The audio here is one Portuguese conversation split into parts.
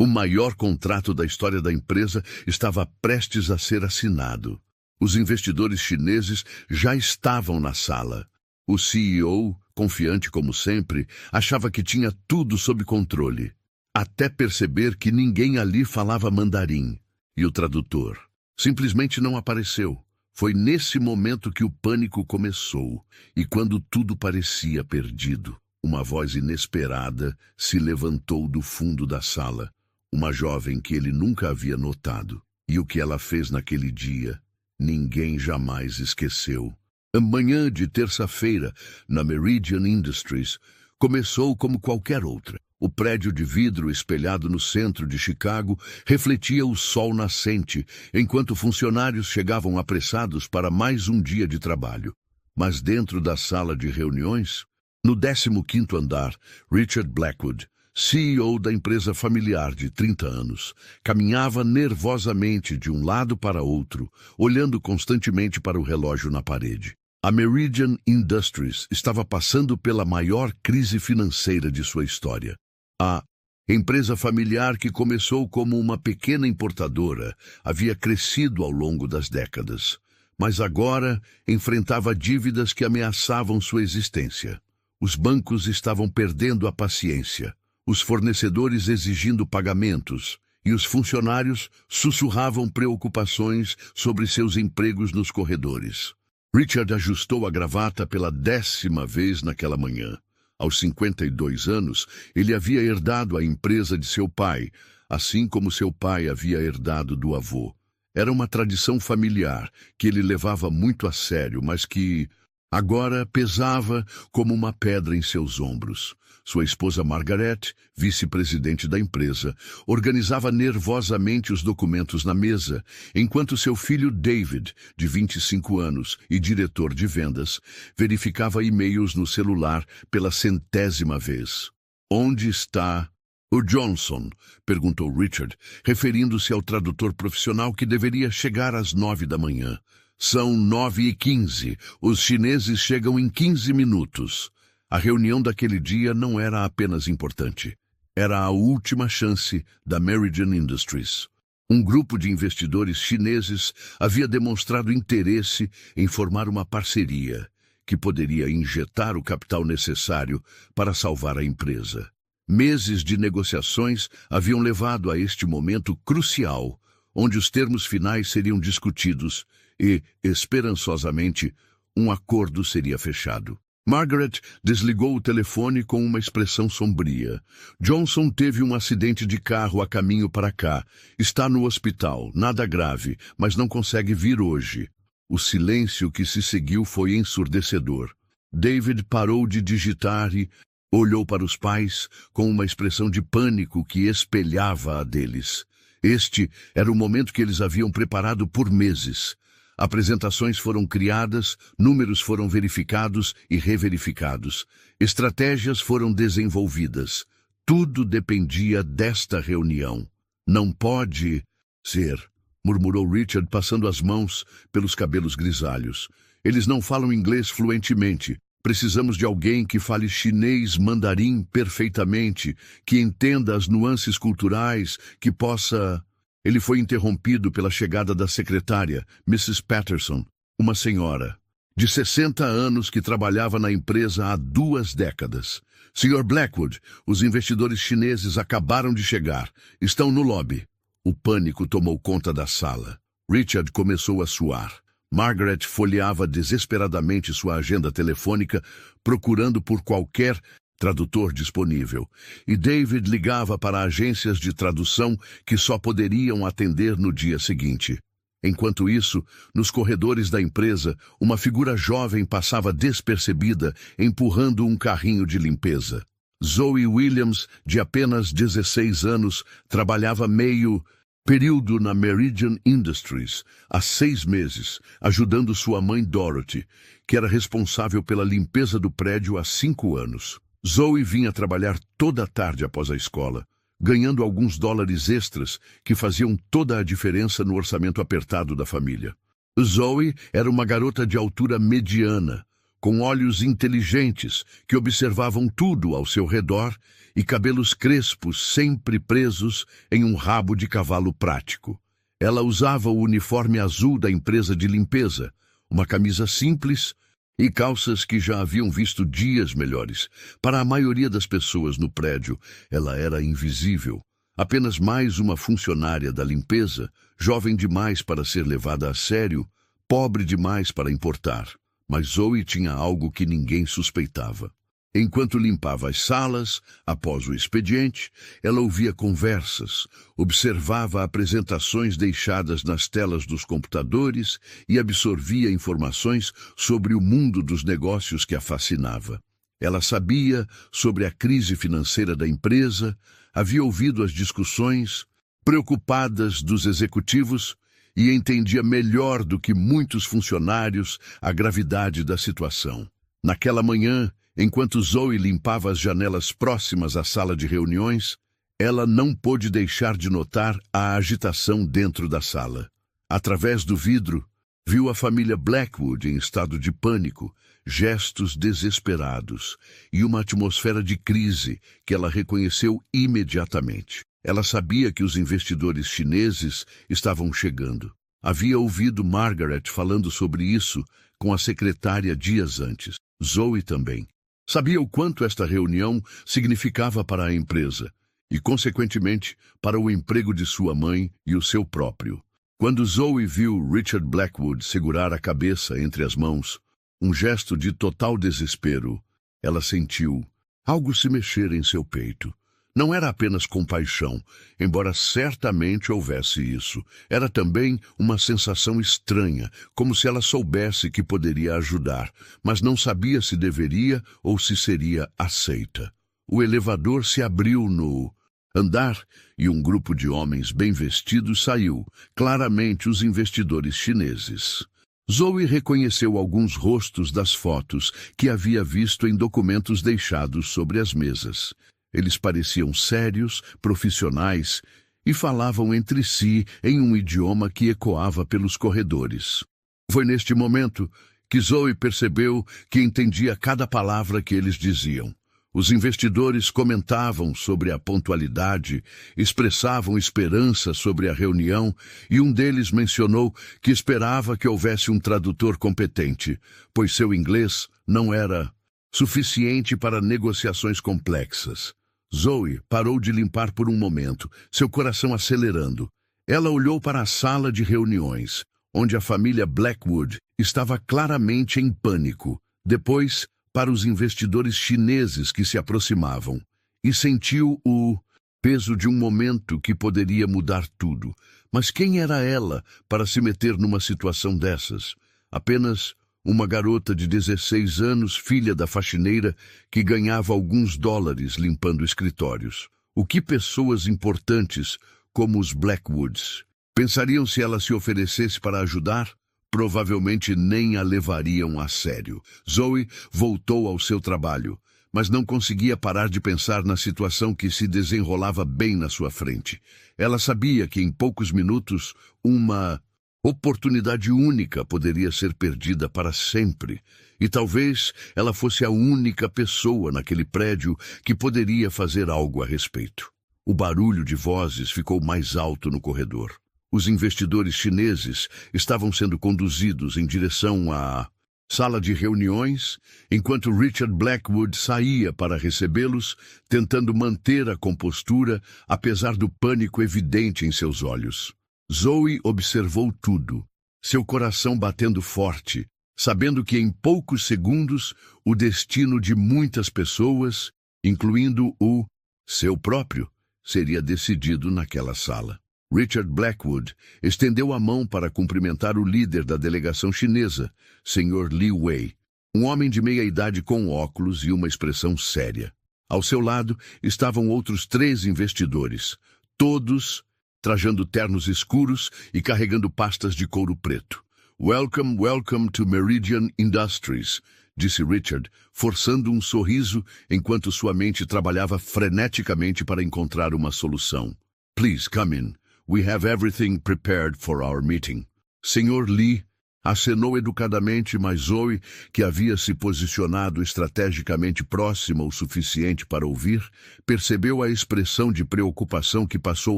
O maior contrato da história da empresa estava prestes a ser assinado. Os investidores chineses já estavam na sala. O CEO, confiante como sempre, achava que tinha tudo sob controle, até perceber que ninguém ali falava mandarim. E o tradutor simplesmente não apareceu. Foi nesse momento que o pânico começou, e quando tudo parecia perdido, uma voz inesperada se levantou do fundo da sala. Uma jovem que ele nunca havia notado. E o que ela fez naquele dia, ninguém jamais esqueceu. A manhã de terça-feira, na Meridian Industries, começou como qualquer outra. O prédio de vidro espelhado no centro de Chicago refletia o sol nascente, enquanto funcionários chegavam apressados para mais um dia de trabalho. Mas dentro da sala de reuniões, no 15º andar, Richard Blackwood, CEO da empresa familiar de 30 anos, caminhava nervosamente de um lado para outro, olhando constantemente para o relógio na parede. A Meridian Industries estava passando pela maior crise financeira de sua história. A empresa familiar, que começou como uma pequena importadora, havia crescido ao longo das décadas, mas agora enfrentava dívidas que ameaçavam sua existência. Os bancos estavam perdendo a paciência, os fornecedores exigindo pagamentos, e os funcionários sussurravam preocupações sobre seus empregos nos corredores. Richard ajustou a gravata pela 10ª vez naquela manhã. Aos 52 anos, ele havia herdado a empresa de seu pai, assim como seu pai havia herdado do avô. Era uma tradição familiar que ele levava muito a sério, mas que agora pesava como uma pedra em seus ombros. Sua esposa Margaret, vice-presidente da empresa, organizava nervosamente os documentos na mesa, enquanto seu filho David, de 25 anos e diretor de vendas, verificava e-mails no celular pela 100ª vez. "Onde está o Johnson?" perguntou Richard, referindo-se ao tradutor profissional que deveria chegar às 9 da manhã. "São 9h15. Os chineses chegam em 15 minutos. A reunião daquele dia não era apenas importante. Era a última chance da Meridian Industries. Um grupo de investidores chineses havia demonstrado interesse em formar uma parceria que poderia injetar o capital necessário para salvar a empresa. Meses de negociações haviam levado a este momento crucial, onde os termos finais seriam discutidos e, esperançosamente, um acordo seria fechado. Margaret desligou o telefone com uma expressão sombria. "Johnson teve um acidente de carro a caminho para cá. Está no hospital, nada grave, mas não consegue vir hoje." O silêncio que se seguiu foi ensurdecedor. David parou de digitar e olhou para os pais com uma expressão de pânico que espelhava a deles. Este era o momento que eles haviam preparado por meses. Apresentações foram criadas, números foram verificados e reverificados. Estratégias foram desenvolvidas. Tudo dependia desta reunião. "Não pode ser", murmurou Richard, passando as mãos pelos cabelos grisalhos. "Eles não falam inglês fluentemente. Precisamos de alguém que fale chinês mandarim perfeitamente, que entenda as nuances culturais, que possa..." Ele foi interrompido pela chegada da secretária, Mrs. Patterson, uma senhora de 60 anos que trabalhava na empresa há 2 décadas. "Sr. Blackwood, os investidores chineses acabaram de chegar. Estão no lobby." O pânico tomou conta da sala. Richard começou a suar. Margaret folheava desesperadamente sua agenda telefônica, procurando por qualquer tradutor disponível, e David ligava para agências de tradução que só poderiam atender no dia seguinte. Enquanto isso, nos corredores da empresa, uma figura jovem passava despercebida, empurrando um carrinho de limpeza. Zoe Williams, de apenas 16 anos, trabalhava meio período na Meridian Industries há 6 meses, ajudando sua mãe Dorothy, que era responsável pela limpeza do prédio há 5 anos. Zoe vinha trabalhar toda a tarde após a escola, ganhando alguns dólares extras que faziam toda a diferença no orçamento apertado da família. Zoe era uma garota de altura mediana, com olhos inteligentes que observavam tudo ao seu redor e cabelos crespos sempre presos em um rabo de cavalo prático. Ela usava o uniforme azul da empresa de limpeza, uma camisa simples e calças que já haviam visto dias melhores. Para a maioria das pessoas no prédio, ela era invisível. Apenas mais uma funcionária da limpeza, jovem demais para ser levada a sério, pobre demais para importar. Mas Zoe tinha algo que ninguém suspeitava. Enquanto limpava as salas, após o expediente, ela ouvia conversas, observava apresentações deixadas nas telas dos computadores e absorvia informações sobre o mundo dos negócios que a fascinava. Ela sabia sobre a crise financeira da empresa, havia ouvido as discussões preocupadas dos executivos e entendia melhor do que muitos funcionários a gravidade da situação. Naquela manhã, enquanto Zoe limpava as janelas próximas à sala de reuniões, ela não pôde deixar de notar a agitação dentro da sala. Através do vidro, viu a família Blackwood em estado de pânico, gestos desesperados e uma atmosfera de crise que ela reconheceu imediatamente. Ela sabia que os investidores chineses estavam chegando. Havia ouvido Margaret falando sobre isso com a secretária dias antes. Zoe também. Sabia o quanto esta reunião significava para a empresa e, consequentemente, para o emprego de sua mãe e o seu próprio. Quando Zoe viu Richard Blackwood segurar a cabeça entre as mãos, um gesto de total desespero, ela sentiu algo se mexer em seu peito. Não era apenas compaixão, embora certamente houvesse isso. Era também uma sensação estranha, como se ela soubesse que poderia ajudar, mas não sabia se deveria ou se seria aceita. O elevador se abriu no andar e um grupo de homens bem vestidos saiu, claramente os investidores chineses. Zoe reconheceu alguns rostos das fotos que havia visto em documentos deixados sobre as mesas. Eles pareciam sérios, profissionais e falavam entre si em um idioma que ecoava pelos corredores. Foi neste momento que Zoe percebeu que entendia cada palavra que eles diziam. Os investidores comentavam sobre a pontualidade, expressavam esperança sobre a reunião e um deles mencionou que esperava que houvesse um tradutor competente, pois seu inglês não era suficiente para negociações complexas. Zoe parou de limpar por um momento, seu coração acelerando. Ela olhou para a sala de reuniões, onde a família Blackwood estava claramente em pânico. Depois, para os investidores chineses que se aproximavam, e sentiu o peso de um momento que poderia mudar tudo. Mas quem era ela para se meter numa situação dessas? Apenas uma garota de 16 anos, filha da faxineira, que ganhava alguns dólares limpando escritórios. O que pessoas importantes, como os Blackwoods, pensariam se ela se oferecesse para ajudar? Provavelmente nem a levariam a sério. Zoe voltou ao seu trabalho, mas não conseguia parar de pensar na situação que se desenrolava bem na sua frente. Ela sabia que em poucos minutos uma oportunidade única poderia ser perdida para sempre, e talvez ela fosse a única pessoa naquele prédio que poderia fazer algo a respeito. O barulho de vozes ficou mais alto no corredor. Os investidores chineses estavam sendo conduzidos em direção à sala de reuniões, enquanto Richard Blackwood saía para recebê-los, tentando manter a compostura, apesar do pânico evidente em seus olhos. Zoe observou tudo, seu coração batendo forte, sabendo que em poucos segundos o destino de muitas pessoas, incluindo o seu próprio, seria decidido naquela sala. Richard Blackwood estendeu a mão para cumprimentar o líder da delegação chinesa, Sr. Li Wei, um homem de meia-idade com óculos e uma expressão séria. Ao seu lado estavam outros 3 investidores, todos trajando ternos escuros e carregando pastas de couro preto. "Welcome, welcome to Meridian Industries", disse Richard, forçando um sorriso enquanto sua mente trabalhava freneticamente para encontrar uma solução. "Please come in. We have everything prepared for our meeting." Sr. Li Acenou educadamente, mas Zoe, que havia se posicionado estrategicamente próxima o suficiente para ouvir, percebeu a expressão de preocupação que passou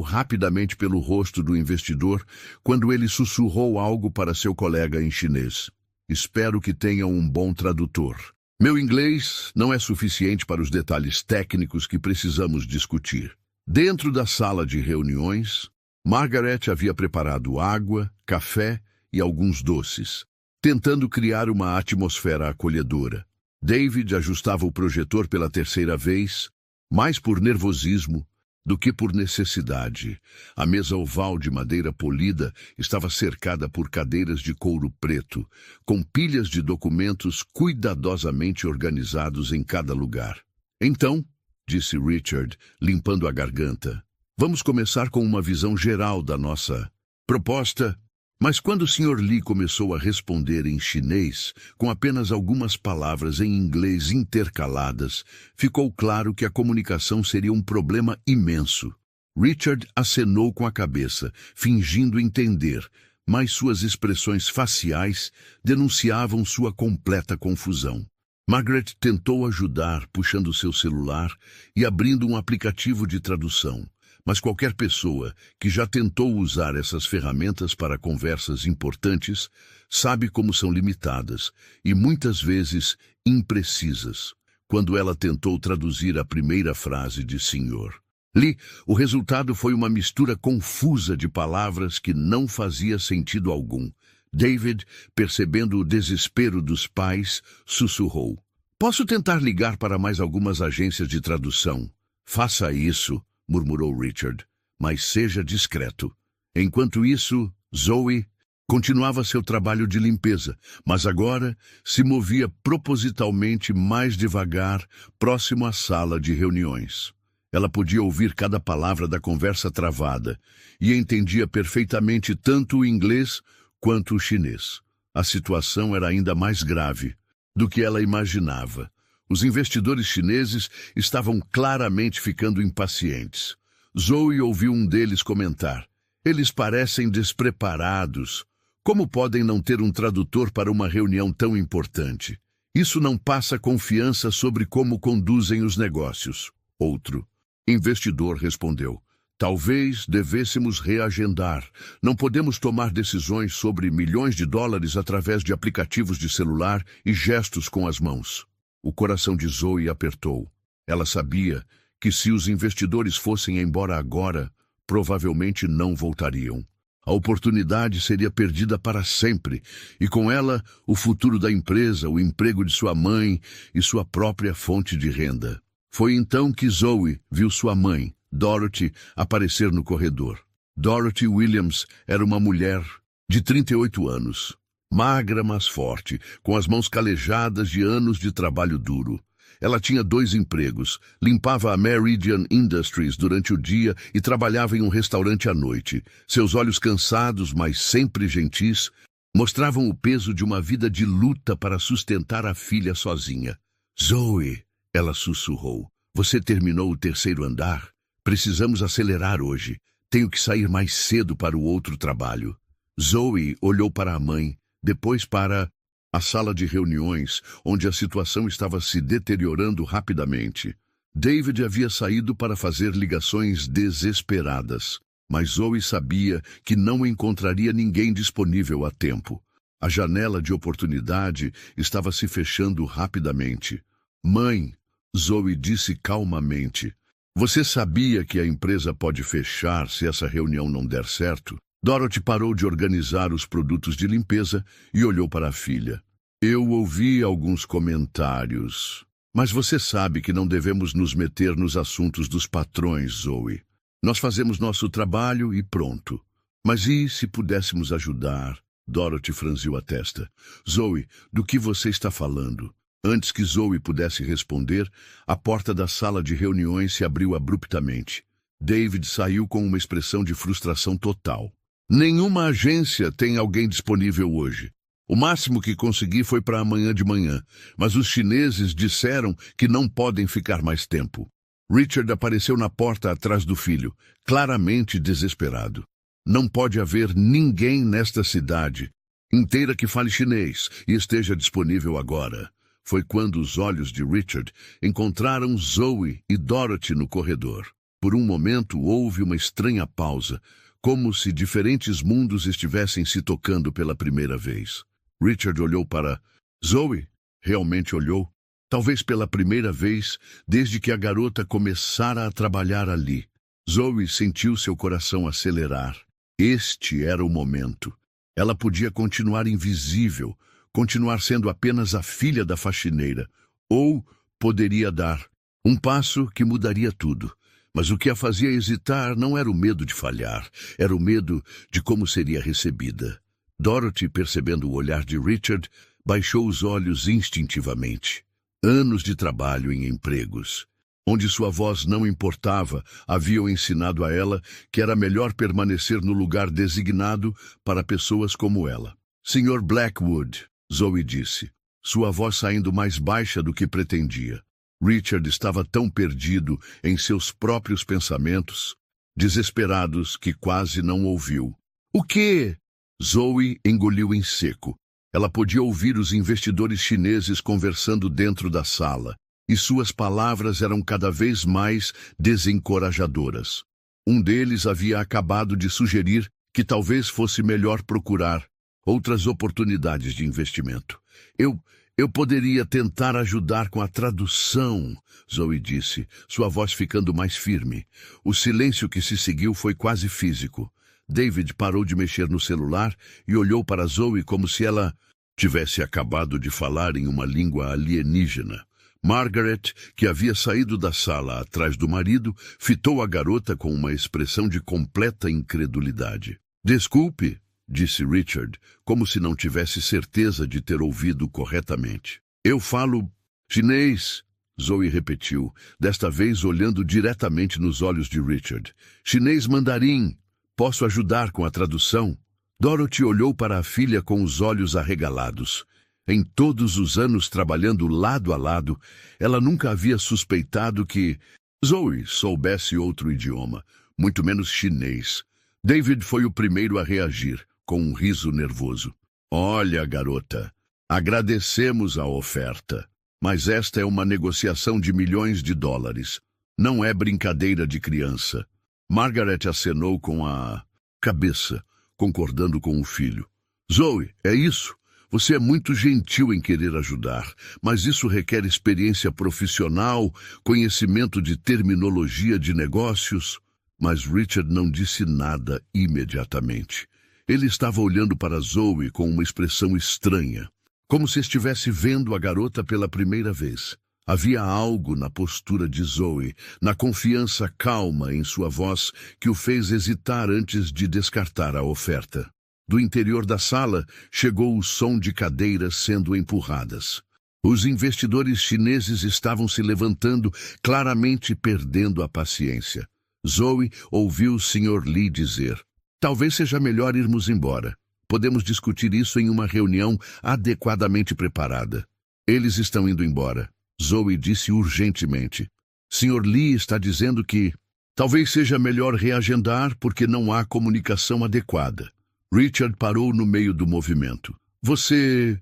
rapidamente pelo rosto do investidor quando ele sussurrou algo para seu colega em chinês. Espero que tenha um bom tradutor. Meu inglês não é suficiente para os detalhes técnicos que precisamos discutir. Dentro da sala de reuniões, Margaret havia preparado água, café e alguns doces, tentando criar uma atmosfera acolhedora. David ajustava o projetor pela terceira vez, mais por nervosismo do que por necessidade. A mesa oval de madeira polida estava cercada por cadeiras de couro preto, com pilhas de documentos cuidadosamente organizados em cada lugar. Então, disse Richard, limpando a garganta, vamos começar com uma visão geral da nossa proposta. Mas quando o Sr. Lee começou a responder em chinês, com apenas algumas palavras em inglês intercaladas, ficou claro que a comunicação seria um problema imenso. Richard acenou com a cabeça, fingindo entender, mas suas expressões faciais denunciavam sua completa confusão. Margaret tentou ajudar, puxando seu celular e abrindo um aplicativo de tradução. Mas qualquer pessoa que já tentou usar essas ferramentas para conversas importantes sabe como são limitadas e muitas vezes imprecisas. Quando ela tentou traduzir a primeira frase de Sr. Lee, o resultado foi uma mistura confusa de palavras que não fazia sentido algum. David, percebendo o desespero dos pais, sussurrou: "Posso tentar ligar para mais algumas agências de tradução?" "Faça isso", murmurou Richard, "mas seja discreto." Enquanto isso, Zoe continuava seu trabalho de limpeza, mas agora se movia propositalmente mais devagar, próximo à sala de reuniões. Ela podia ouvir cada palavra da conversa travada e entendia perfeitamente tanto o inglês quanto o chinês. A situação era ainda mais grave do que ela imaginava. Os investidores chineses estavam claramente ficando impacientes. Zoe ouviu um deles comentar: "Eles parecem despreparados. Como podem não ter um tradutor para uma reunião tão importante? Isso não passa confiança sobre como conduzem os negócios." Outro investidor respondeu: "Talvez devêssemos reagendar. Não podemos tomar decisões sobre milhões de dólares através de aplicativos de celular e gestos com as mãos." O coração de Zoe apertou. Ela sabia que se os investidores fossem embora agora, provavelmente não voltariam. A oportunidade seria perdida para sempre, e com ela o futuro da empresa, o emprego de sua mãe e sua própria fonte de renda. Foi então que Zoe viu sua mãe, Dorothy, aparecer no corredor. Dorothy Williams era uma mulher de 38 anos. Magra, mas forte, com as mãos calejadas de anos de trabalho duro. Ela tinha 2 empregos, limpava a Meridian Industries durante o dia e trabalhava em um restaurante à noite. Seus olhos cansados, mas sempre gentis, mostravam o peso de uma vida de luta para sustentar a filha sozinha. "Zoe", ela sussurrou, "você terminou o 3º andar? Precisamos acelerar hoje. Tenho que sair mais cedo para o outro trabalho." Zoe olhou para a mãe, depois para a sala de reuniões, onde a situação estava se deteriorando rapidamente. David havia saído para fazer ligações desesperadas, mas Zoe sabia que não encontraria ninguém disponível a tempo. A janela de oportunidade estava se fechando rapidamente. "Mãe", Zoe disse calmamente, "você sabia que a empresa pode fechar se essa reunião não der certo?" Dorothy parou de organizar os produtos de limpeza e olhou para a filha. "Eu ouvi alguns comentários, mas você sabe que não devemos nos meter nos assuntos dos patrões, Zoe. Nós fazemos nosso trabalho e pronto. Mas e se pudéssemos ajudar?" Dorothy franziu a testa. "Zoe, do que você está falando?" Antes que Zoe pudesse responder, a porta da sala de reuniões se abriu abruptamente. David saiu com uma expressão de frustração total. "Nenhuma agência tem alguém disponível hoje. O máximo que consegui foi para amanhã de manhã, mas os chineses disseram que não podem ficar mais tempo." Richard apareceu na porta atrás do filho, claramente desesperado. "Não pode haver ninguém nesta cidade. inteira que fale chinês e esteja disponível agora. Foi quando os olhos de Richard encontraram Zoe e Dorothy no corredor. Por um momento houve uma estranha pausa, como se diferentes mundos estivessem se tocando pela primeira vez. Richard olhou para Zoe. Realmente olhou. Talvez pela primeira vez desde que a garota começara a trabalhar ali. Zoe sentiu seu coração acelerar. Este era o momento. Ela podia continuar invisível, continuar sendo apenas a filha da faxineira, ou poderia dar um passo que mudaria tudo. Mas o que a fazia hesitar não era o medo de falhar, era o medo de como seria recebida. Dorothy, percebendo o olhar de Richard, baixou os olhos instintivamente. Anos de trabalho em empregos, onde sua voz não importava, haviam ensinado a ela que era melhor permanecer no lugar designado para pessoas como ela. Sr. Blackwood, Zoe disse, sua voz saindo mais baixa do que pretendia. Richard estava tão perdido em seus próprios pensamentos, desesperados, que quase não ouviu. O quê? Zoe engoliu em seco. Ela podia ouvir os investidores chineses conversando dentro da sala, e suas palavras eram cada vez mais desencorajadoras. Um deles havia acabado de sugerir que talvez fosse melhor procurar outras oportunidades de investimento. Eu poderia tentar ajudar com a tradução, Zoe disse, sua voz ficando mais firme. O silêncio que se seguiu foi quase físico. David parou de mexer no celular e olhou para Zoe como se ela tivesse acabado de falar em uma língua alienígena. Margaret, que havia saído da sala atrás do marido, fitou a garota com uma expressão de completa incredulidade. Desculpe, disse Richard, como se não tivesse certeza de ter ouvido corretamente. Eu falo chinês, Zoe repetiu, desta vez olhando diretamente nos olhos de Richard. Chinês mandarim. Posso ajudar com a tradução? Dorothy olhou para a filha com os olhos arregalados. Em todos os anos trabalhando lado a lado, ela nunca havia suspeitado que Zoe soubesse outro idioma, muito menos chinês. David foi o primeiro a reagir, com um riso nervoso. Olha, garota, agradecemos a oferta, mas esta é uma negociação de milhões de dólares. Não é brincadeira de criança. Margaret acenou com a cabeça, concordando com o filho. Zoe, é isso? Você é muito gentil em querer ajudar, mas isso requer experiência profissional, conhecimento de terminologia de negócios. Mas Richard não disse nada imediatamente. Ele estava olhando para Zoe com uma expressão estranha, como se estivesse vendo a garota pela primeira vez. Havia algo na postura de Zoe, na confiança calma em sua voz, que o fez hesitar antes de descartar a oferta. Do interior da sala, chegou o som de cadeiras sendo empurradas. Os investidores chineses estavam se levantando, claramente perdendo a paciência. Zoe ouviu o Sr. Lee dizer, talvez seja melhor irmos embora. Podemos discutir isso em uma reunião adequadamente preparada. Eles estão indo embora, Zoe disse urgentemente. Sr. Lee está dizendo que talvez seja melhor reagendar porque não há comunicação adequada. Richard parou no meio do movimento. Você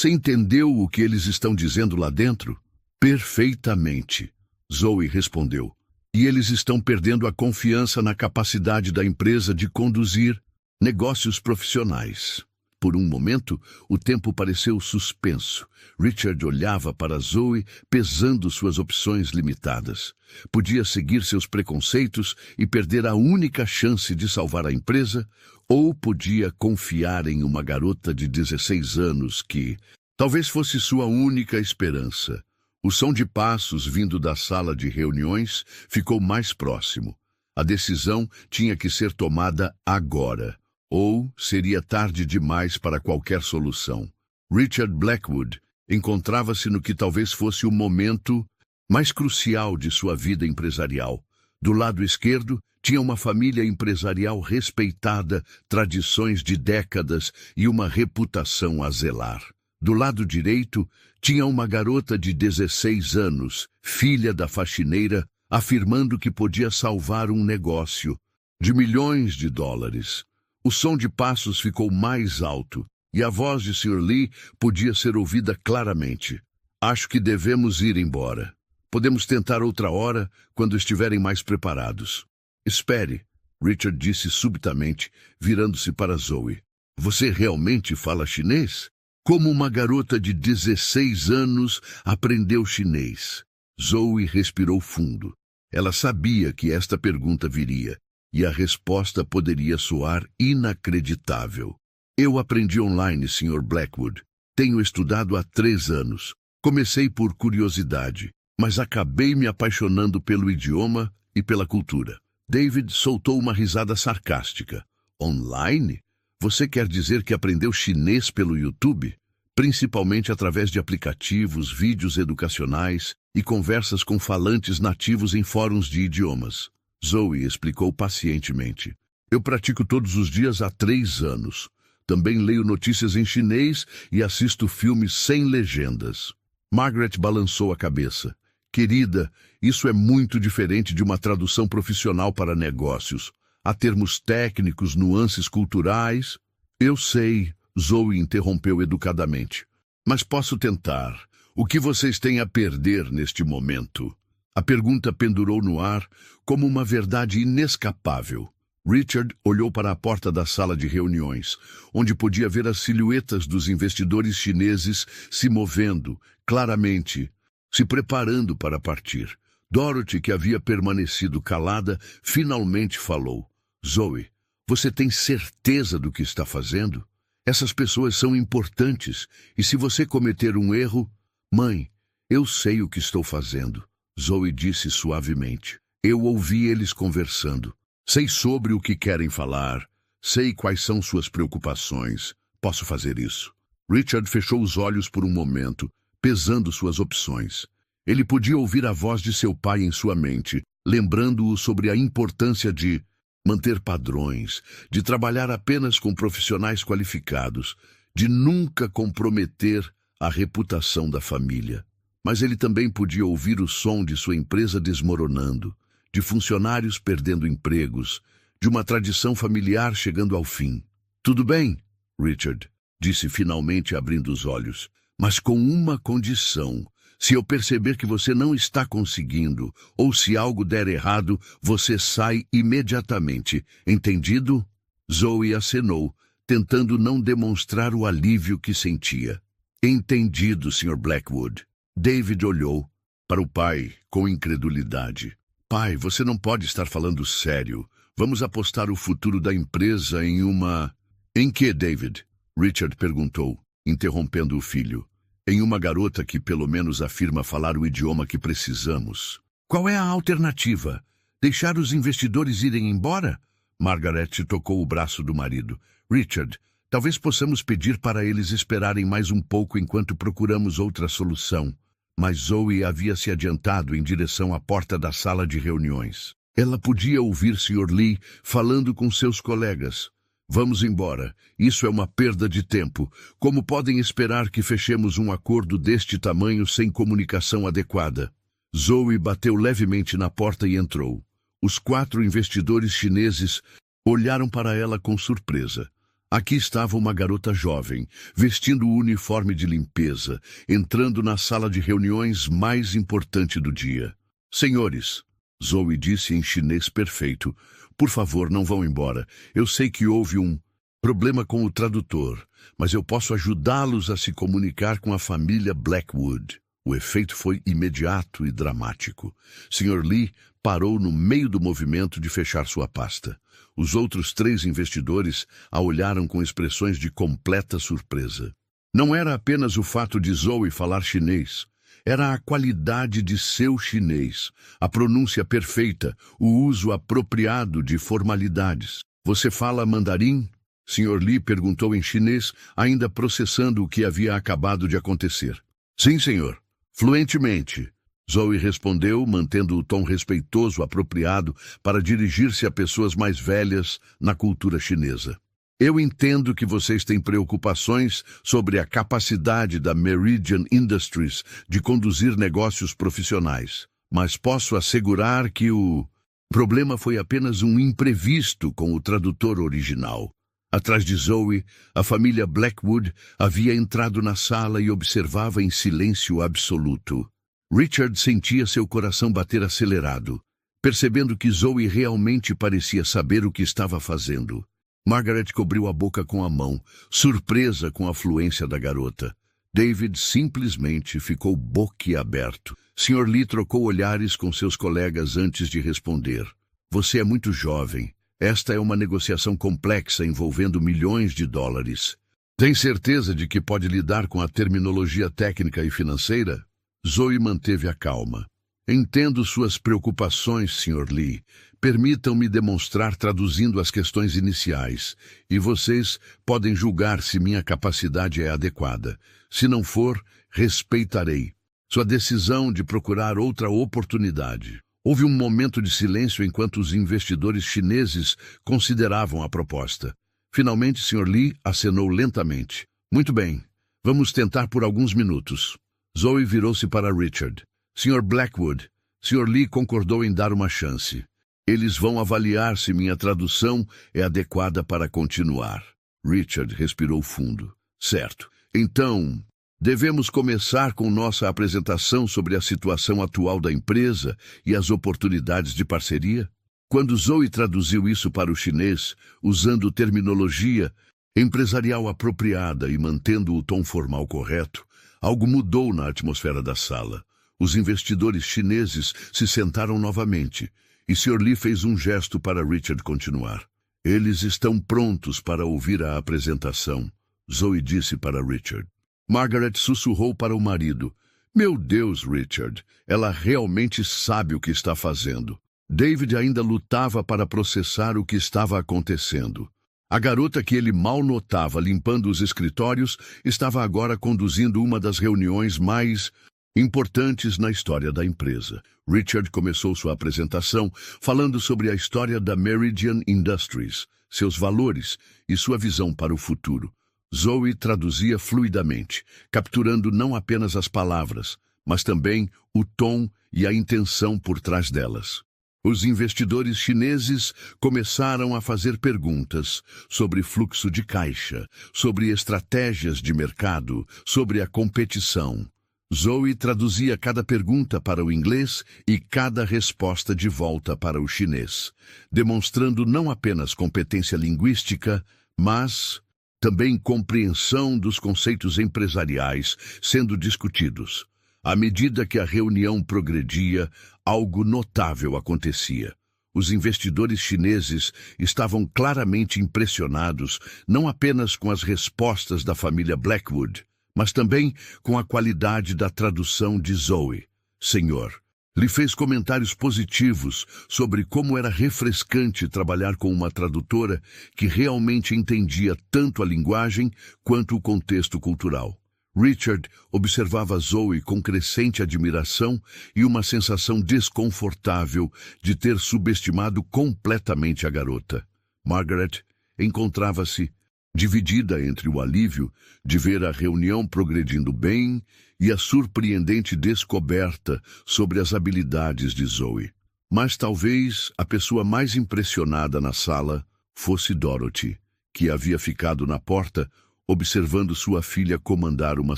entendeu o que eles estão dizendo lá dentro? Perfeitamente, Zoe respondeu. E eles estão perdendo a confiança na capacidade da empresa de conduzir negócios profissionais. Por um momento, o tempo pareceu suspenso. Richard olhava para Zoe, pesando suas opções limitadas. Podia seguir seus preconceitos e perder a única chance de salvar a empresa, ou podia confiar em uma garota de 16 anos que talvez fosse sua única esperança. O som de passos vindo da sala de reuniões ficou mais próximo. A decisão tinha que ser tomada agora, ou seria tarde demais para qualquer solução. Richard Blackwood encontrava-se no que talvez fosse o momento mais crucial de sua vida empresarial. Do lado esquerdo, tinha uma família empresarial respeitada, tradições de décadas e uma reputação a zelar. Do lado direito, tinha uma garota de 16 anos, filha da faxineira, afirmando que podia salvar um negócio de milhões de dólares. O som de passos ficou mais alto e a voz de Sr. Lee podia ser ouvida claramente. Acho que devemos ir embora. Podemos tentar outra hora, quando estiverem mais preparados. Espere, Richard disse subitamente, virando-se para Zoe. Você realmente fala chinês? Como uma garota de 16 anos aprendeu chinês? Zoe respirou fundo. Ela sabia que esta pergunta viria, e a resposta poderia soar inacreditável. Eu aprendi online, Sr. Blackwood. Tenho estudado há 3 anos. Comecei por curiosidade, mas acabei me apaixonando pelo idioma e pela cultura. David soltou uma risada sarcástica. Online? Você quer dizer que aprendeu chinês pelo YouTube? Principalmente através de aplicativos, vídeos educacionais e conversas com falantes nativos em fóruns de idiomas. Zoe explicou pacientemente. Eu pratico todos os dias há 3 anos. Também leio notícias em chinês e assisto filmes sem legendas. Margaret balançou a cabeça. Querida, isso é muito diferente de uma tradução profissional para negócios. Há termos técnicos, nuances culturais. Eu sei, Zoe interrompeu educadamente. Mas posso tentar. O que vocês têm a perder neste momento? A pergunta pendurou no ar como uma verdade inescapável. Richard olhou para a porta da sala de reuniões, onde podia ver as silhuetas dos investidores chineses se movendo, claramente, se preparando para partir. Dorothy, que havia permanecido calada, finalmente falou. Zoe, você tem certeza do que está fazendo? Essas pessoas são importantes, e se você cometer um erro... Mãe, eu sei o que estou fazendo, Zoe disse suavemente. Eu ouvi eles conversando. Sei sobre o que querem falar. Sei quais são suas preocupações. Posso fazer isso. Richard fechou os olhos por um momento, pesando suas opções. Ele podia ouvir a voz de seu pai em sua mente, lembrando-o sobre a importância de manter padrões, de trabalhar apenas com profissionais qualificados, de nunca comprometer a reputação da família. Mas ele também podia ouvir o som de sua empresa desmoronando, de funcionários perdendo empregos, de uma tradição familiar chegando ao fim. Tudo bem, Richard, disse finalmente abrindo os olhos, mas com uma condição. Se eu perceber que você não está conseguindo, ou se algo der errado, você sai imediatamente. Entendido? Zoe acenou, tentando não demonstrar o alívio que sentia. Entendido, Sr. Blackwood. David olhou para o pai com incredulidade. Pai, você não pode estar falando sério. Vamos apostar o futuro da empresa em uma... Em que, David? Richard perguntou, interrompendo o filho. Em uma garota que pelo menos afirma falar o idioma que precisamos. Qual é a alternativa? Deixar os investidores irem embora? Margaret tocou o braço do marido. Richard, talvez possamos pedir para eles esperarem mais um pouco enquanto procuramos outra solução. Mas Zoe havia se adiantado em direção à porta da sala de reuniões. Ela podia ouvir Sr. Lee falando com seus colegas. Vamos embora. Isso é uma perda de tempo. Como podem esperar que fechemos um acordo deste tamanho sem comunicação adequada? Zoe bateu levemente na porta e entrou. Os 4 investidores chineses olharam para ela com surpresa. Aqui estava uma garota jovem, vestindo o uniforme de limpeza, entrando na sala de reuniões mais importante do dia. Senhores, Zoe disse em chinês perfeito, por favor, não vão embora. Eu sei que houve um problema com o tradutor, mas eu posso ajudá-los a se comunicar com a família Blackwood. O efeito foi imediato e dramático. Sr. Lee parou no meio do movimento de fechar sua pasta. Os outros 3 investidores a olharam com expressões de completa surpresa. Não era apenas o fato de Zoe falar chinês. Era a qualidade de seu chinês, a pronúncia perfeita, o uso apropriado de formalidades. Você fala mandarim? Sr. Lee perguntou em chinês, ainda processando o que havia acabado de acontecer. Sim, senhor. Fluentemente. Zoe respondeu, mantendo o tom respeitoso apropriado para dirigir-se a pessoas mais velhas na cultura chinesa. Eu entendo que vocês têm preocupações sobre a capacidade da Meridian Industries de conduzir negócios profissionais, mas posso assegurar que o problema foi apenas um imprevisto com o tradutor original. Atrás de Zoe, a família Blackwood havia entrado na sala e observava em silêncio absoluto. Richard sentia seu coração bater acelerado, percebendo que Zoe realmente parecia saber o que estava fazendo. Margaret cobriu a boca com a mão, surpresa com a fluência da garota. David simplesmente ficou boquiaberto. Sr. Lee trocou olhares com seus colegas antes de responder. Você é muito jovem. Esta é uma negociação complexa envolvendo milhões de dólares. Tem certeza de que pode lidar com a terminologia técnica e financeira? Zoe manteve a calma. Entendo suas preocupações, Sr. Lee. Permitam-me demonstrar traduzindo as questões iniciais, e vocês podem julgar se minha capacidade é adequada. Se não for, respeitarei sua decisão de procurar outra oportunidade. Houve um momento de silêncio enquanto os investidores chineses consideravam a proposta. Finalmente, Sr. Lee acenou lentamente. Muito bem, vamos tentar por alguns minutos. Zoe virou-se para Richard. Sr. Blackwood, Sr. Lee concordou em dar uma chance. Eles vão avaliar se minha tradução é adequada para continuar. Richard respirou fundo. Certo. Então, devemos começar com nossa apresentação sobre a situação atual da empresa e as oportunidades de parceria? Quando Zoe traduziu isso para o chinês, usando terminologia empresarial apropriada e mantendo o tom formal correto, algo mudou na atmosfera da sala. Os investidores chineses se sentaram novamente, e Sr. Lee fez um gesto para Richard continuar. Eles estão prontos para ouvir a apresentação, Zoe disse para Richard. Margaret sussurrou para o marido. Meu Deus, Richard, ela realmente sabe o que está fazendo. David ainda lutava para processar o que estava acontecendo. A garota que ele mal notava limpando os escritórios estava agora conduzindo uma das reuniões mais importantes na história da empresa. Richard começou sua apresentação falando sobre a história da Meridian Industries, seus valores e sua visão para o futuro. Zoe traduzia fluidamente, capturando não apenas as palavras, mas também o tom e a intenção por trás delas. Os investidores chineses começaram a fazer perguntas sobre fluxo de caixa, sobre estratégias de mercado, sobre a competição. Zoe traduzia cada pergunta para o inglês e cada resposta de volta para o chinês, demonstrando não apenas competência linguística, mas também compreensão dos conceitos empresariais sendo discutidos. À medida que a reunião progredia, algo notável acontecia. Os investidores chineses estavam claramente impressionados não apenas com as respostas da família Blackwood, mas também com a qualidade da tradução de Zoe. Senhor, lhe fez comentários positivos sobre como era refrescante trabalhar com uma tradutora que realmente entendia tanto a linguagem quanto o contexto cultural. Richard observava Zoe com crescente admiração e uma sensação desconfortável de ter subestimado completamente a garota. Margaret encontrava-se dividida entre o alívio de ver a reunião progredindo bem e a surpreendente descoberta sobre as habilidades de Zoe. Mas talvez a pessoa mais impressionada na sala fosse Dorothy, que havia ficado na porta observando sua filha comandar uma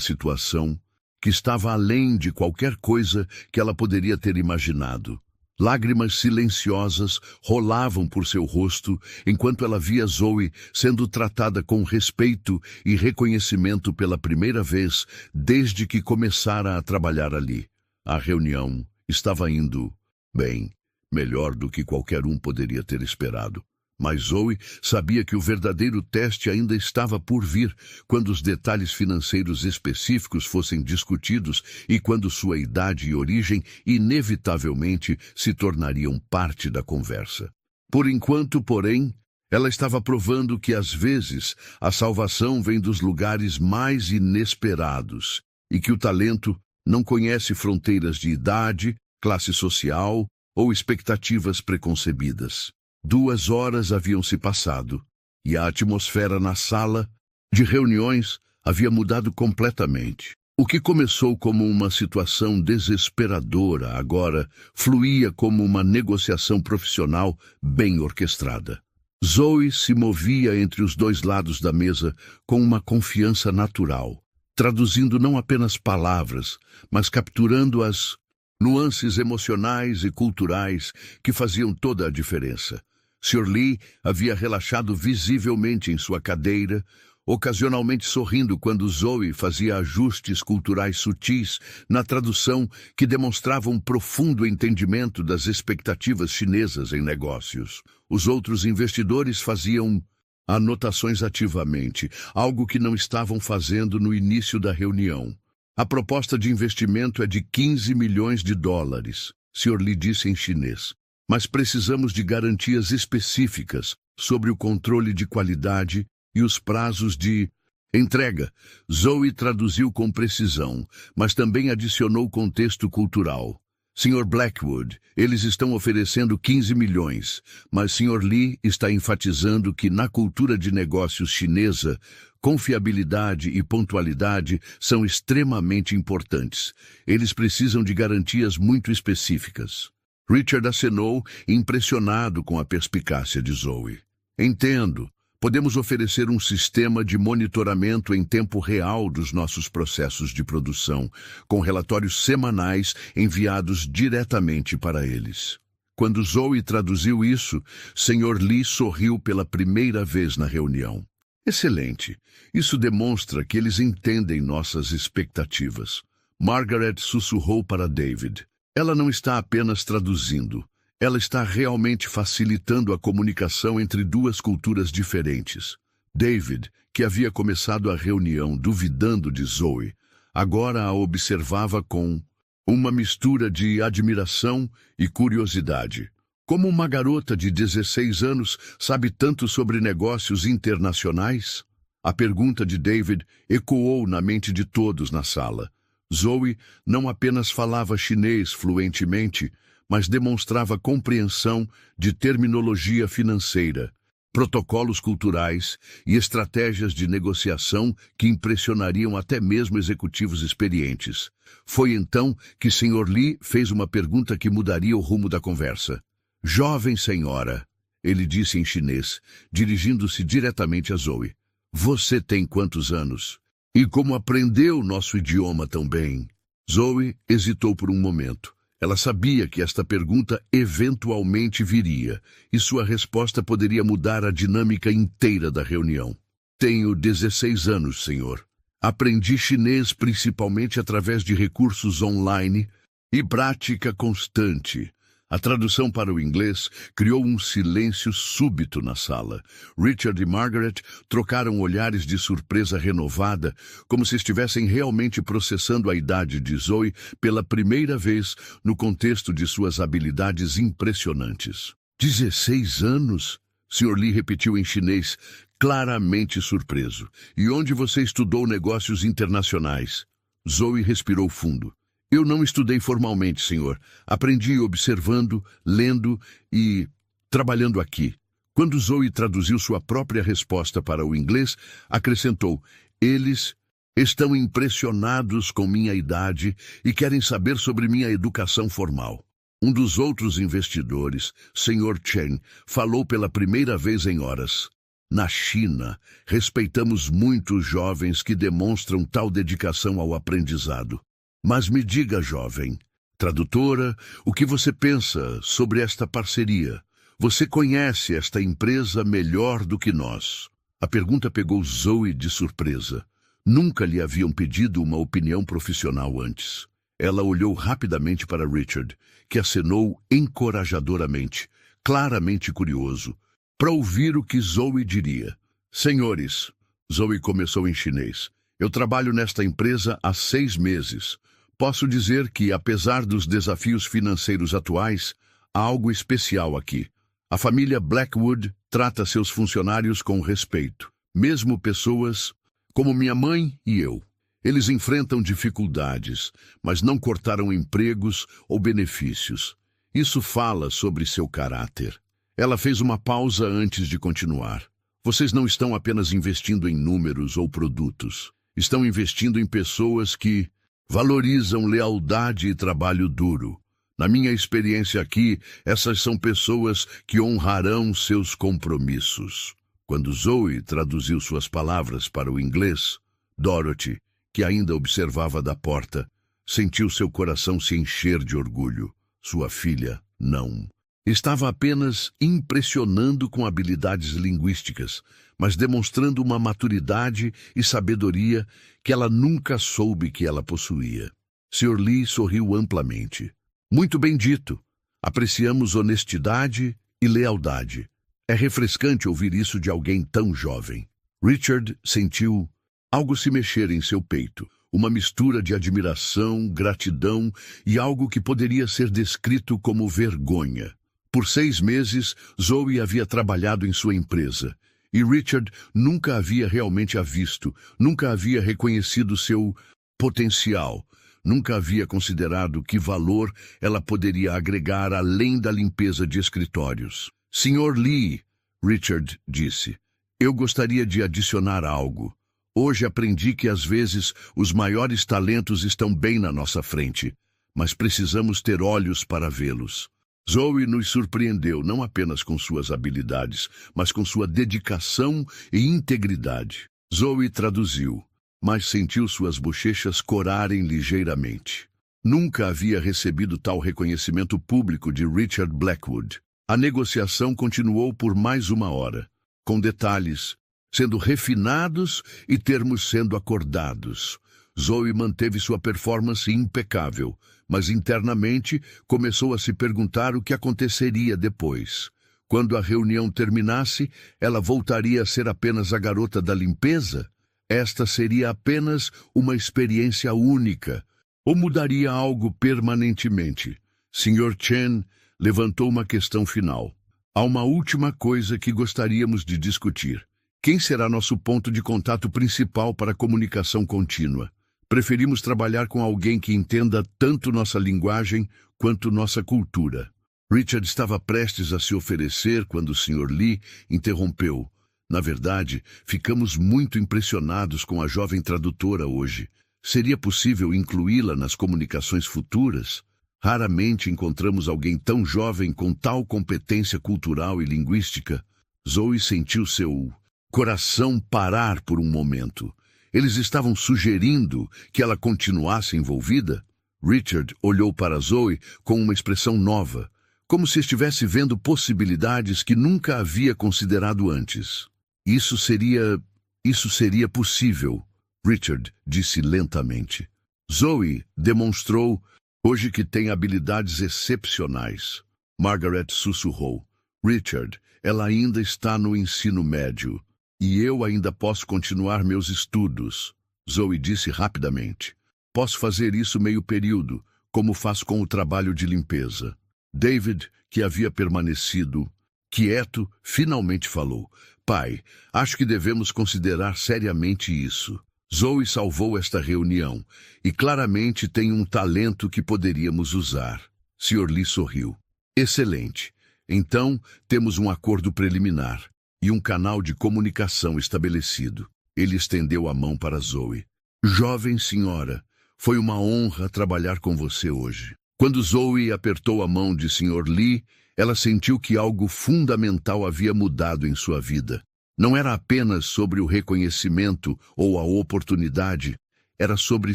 situação que estava além de qualquer coisa que ela poderia ter imaginado. Lágrimas silenciosas rolavam por seu rosto enquanto ela via Zoe sendo tratada com respeito e reconhecimento pela primeira vez desde que começara a trabalhar ali. A reunião estava indo bem, melhor do que qualquer um poderia ter esperado. Mas Zoe sabia que o verdadeiro teste ainda estava por vir quando os detalhes financeiros específicos fossem discutidos e quando sua idade e origem inevitavelmente se tornariam parte da conversa. Por enquanto, porém, ela estava provando que às vezes a salvação vem dos lugares mais inesperados e que o talento não conhece fronteiras de idade, classe social ou expectativas preconcebidas. 2 horas haviam se passado, e a atmosfera na sala de reuniões havia mudado completamente. O que começou como uma situação desesperadora agora fluía como uma negociação profissional bem orquestrada. Zoe se movia entre os dois lados da mesa com uma confiança natural, traduzindo não apenas palavras, mas capturando as nuances emocionais e culturais que faziam toda a diferença. Sr. Lee havia relaxado visivelmente em sua cadeira, ocasionalmente sorrindo quando Zoe fazia ajustes culturais sutis na tradução que demonstravam um profundo entendimento das expectativas chinesas em negócios. Os outros investidores faziam anotações ativamente, algo que não estavam fazendo no início da reunião. A proposta de investimento é de 15 milhões de dólares, Sr. Lee disse em chinês. Mas precisamos de garantias específicas sobre o controle de qualidade e os prazos de entrega. Zoe traduziu com precisão, mas também adicionou contexto cultural. Sr. Blackwood, eles estão oferecendo 15 milhões, mas Sr. Lee está enfatizando que na cultura de negócios chinesa, confiabilidade e pontualidade são extremamente importantes. Eles precisam de garantias muito específicas. Richard acenou, impressionado com a perspicácia de Zoe. Entendo. Podemos oferecer um sistema de monitoramento em tempo real dos nossos processos de produção, com relatórios semanais enviados diretamente para eles. Quando Zoe traduziu isso, Sr. Lee sorriu pela primeira vez na reunião. Excelente. Isso demonstra que eles entendem nossas expectativas. Margaret sussurrou para David. Ela não está apenas traduzindo. Ela está realmente facilitando a comunicação entre duas culturas diferentes. David, que havia começado a reunião duvidando de Zoe, agora a observava com uma mistura de admiração e curiosidade. Como uma garota de 16 anos sabe tanto sobre negócios internacionais? A pergunta de David ecoou na mente de todos na sala. Zoe não apenas falava chinês fluentemente, mas demonstrava compreensão de terminologia financeira, protocolos culturais e estratégias de negociação que impressionariam até mesmo executivos experientes. Foi então que Sr. Lee fez uma pergunta que mudaria o rumo da conversa. Jovem senhora, ele disse em chinês, dirigindo-se diretamente a Zoe. Você tem quantos anos? E como aprendeu nosso idioma tão bem? Zoe hesitou por um momento. Ela sabia que esta pergunta eventualmente viria, e sua resposta poderia mudar a dinâmica inteira da reunião. Tenho 16 anos, senhor. Aprendi chinês principalmente através de recursos online e prática constante. A tradução para o inglês criou um silêncio súbito na sala. Richard e Margaret trocaram olhares de surpresa renovada, como se estivessem realmente processando a idade de Zoe pela primeira vez no contexto de suas habilidades impressionantes. 16 anos? Sr. Lee repetiu em chinês, claramente surpreso. E onde você estudou negócios internacionais? Zoe respirou fundo. Eu não estudei formalmente, senhor. Aprendi observando, lendo e trabalhando aqui. Quando Zoe traduziu sua própria resposta para o inglês, acrescentou, eles estão impressionados com minha idade e querem saber sobre minha educação formal. Um dos outros investidores, Sr. Chen, falou pela primeira vez em horas. Na China, respeitamos muito os jovens que demonstram tal dedicação ao aprendizado. Mas me diga, jovem, tradutora, o que você pensa sobre esta parceria? Você conhece esta empresa melhor do que nós. A pergunta pegou Zoe de surpresa. Nunca lhe haviam pedido uma opinião profissional antes. Ela olhou rapidamente para Richard, que acenou encorajadoramente, claramente curioso, para ouvir o que Zoe diria. Senhores, Zoe começou em chinês, eu trabalho nesta empresa há 6 meses. Posso dizer que, apesar dos desafios financeiros atuais, há algo especial aqui. A família Blackwood trata seus funcionários com respeito, mesmo pessoas como minha mãe e eu. Eles enfrentam dificuldades, mas não cortaram empregos ou benefícios. Isso fala sobre seu caráter. Ela fez uma pausa antes de continuar. Vocês não estão apenas investindo em números ou produtos. Estão investindo em pessoas que valorizam lealdade e trabalho duro. Na minha experiência aqui, essas são pessoas que honrarão seus compromissos. Quando Zoe traduziu suas palavras para o inglês, Dorothy, que ainda observava da porta, sentiu seu coração se encher de orgulho. Sua filha, não. Estava apenas impressionando com habilidades linguísticas, mas demonstrando uma maturidade e sabedoria que ela nunca soube que ela possuía. Sr. Lee sorriu amplamente. Muito bem dito. Apreciamos honestidade e lealdade. É refrescante ouvir isso de alguém tão jovem. Richard sentiu algo se mexer em seu peito, uma mistura de admiração, gratidão e algo que poderia ser descrito como vergonha. Por 6 meses, Zoe havia trabalhado em sua empresa, e Richard nunca havia realmente a visto, nunca havia reconhecido seu potencial, nunca havia considerado que valor ela poderia agregar além da limpeza de escritórios. Sr. Lee, Richard disse, eu gostaria de adicionar algo. Hoje aprendi que às vezes os maiores talentos estão bem na nossa frente, mas precisamos ter olhos para vê-los. Zoe nos surpreendeu não apenas com suas habilidades, mas com sua dedicação e integridade. Zoe traduziu, mas sentiu suas bochechas corarem ligeiramente. Nunca havia recebido tal reconhecimento público de Richard Blackwood. A negociação continuou por mais 1 hora, com detalhes sendo refinados e termos sendo acordados. Zoe manteve sua performance impecável, mas internamente começou a se perguntar o que aconteceria depois. Quando a reunião terminasse, ela voltaria a ser apenas a garota da limpeza? Esta seria apenas uma experiência única, ou mudaria algo permanentemente? Sr. Chen levantou uma questão final. Há uma última coisa que gostaríamos de discutir. Quem será nosso ponto de contato principal para a comunicação contínua? Preferimos trabalhar com alguém que entenda tanto nossa linguagem quanto nossa cultura. Richard estava prestes a se oferecer quando o Sr. Lee interrompeu. Na verdade, ficamos muito impressionados com a jovem tradutora hoje. Seria possível incluí-la nas comunicações futuras? Raramente encontramos alguém tão jovem com tal competência cultural e linguística. Zoe sentiu seu coração parar por um momento. Eles estavam sugerindo que ela continuasse envolvida? Richard olhou para Zoe com uma expressão nova, como se estivesse vendo possibilidades que nunca havia considerado antes. Isso seria possível, Richard disse lentamente. Zoe demonstrou hoje que tem habilidades excepcionais. Margaret sussurrou. Richard, ela ainda está no ensino médio. E eu ainda posso continuar meus estudos, Zoe disse rapidamente. Posso fazer isso meio período, como faço com o trabalho de limpeza. David, que havia permanecido quieto, finalmente falou. Pai, acho que devemos considerar seriamente isso. Zoe salvou esta reunião, e claramente tem um talento que poderíamos usar. Sr. Lee sorriu. Excelente. Então, temos um acordo preliminar e um canal de comunicação estabelecido. Ele estendeu a mão para Zoe. Jovem senhora, foi uma honra trabalhar com você hoje. Quando Zoe apertou a mão de Sr. Lee, ela sentiu que algo fundamental havia mudado em sua vida. Não era apenas sobre o reconhecimento ou a oportunidade, era sobre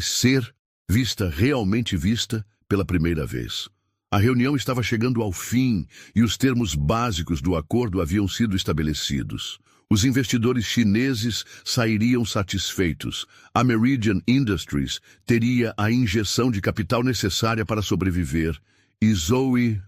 ser realmente vista pela primeira vez. A reunião estava chegando ao fim e os termos básicos do acordo haviam sido estabelecidos. Os investidores chineses sairiam satisfeitos. A Meridian Industries teria a injeção de capital necessária para sobreviver. E Zoe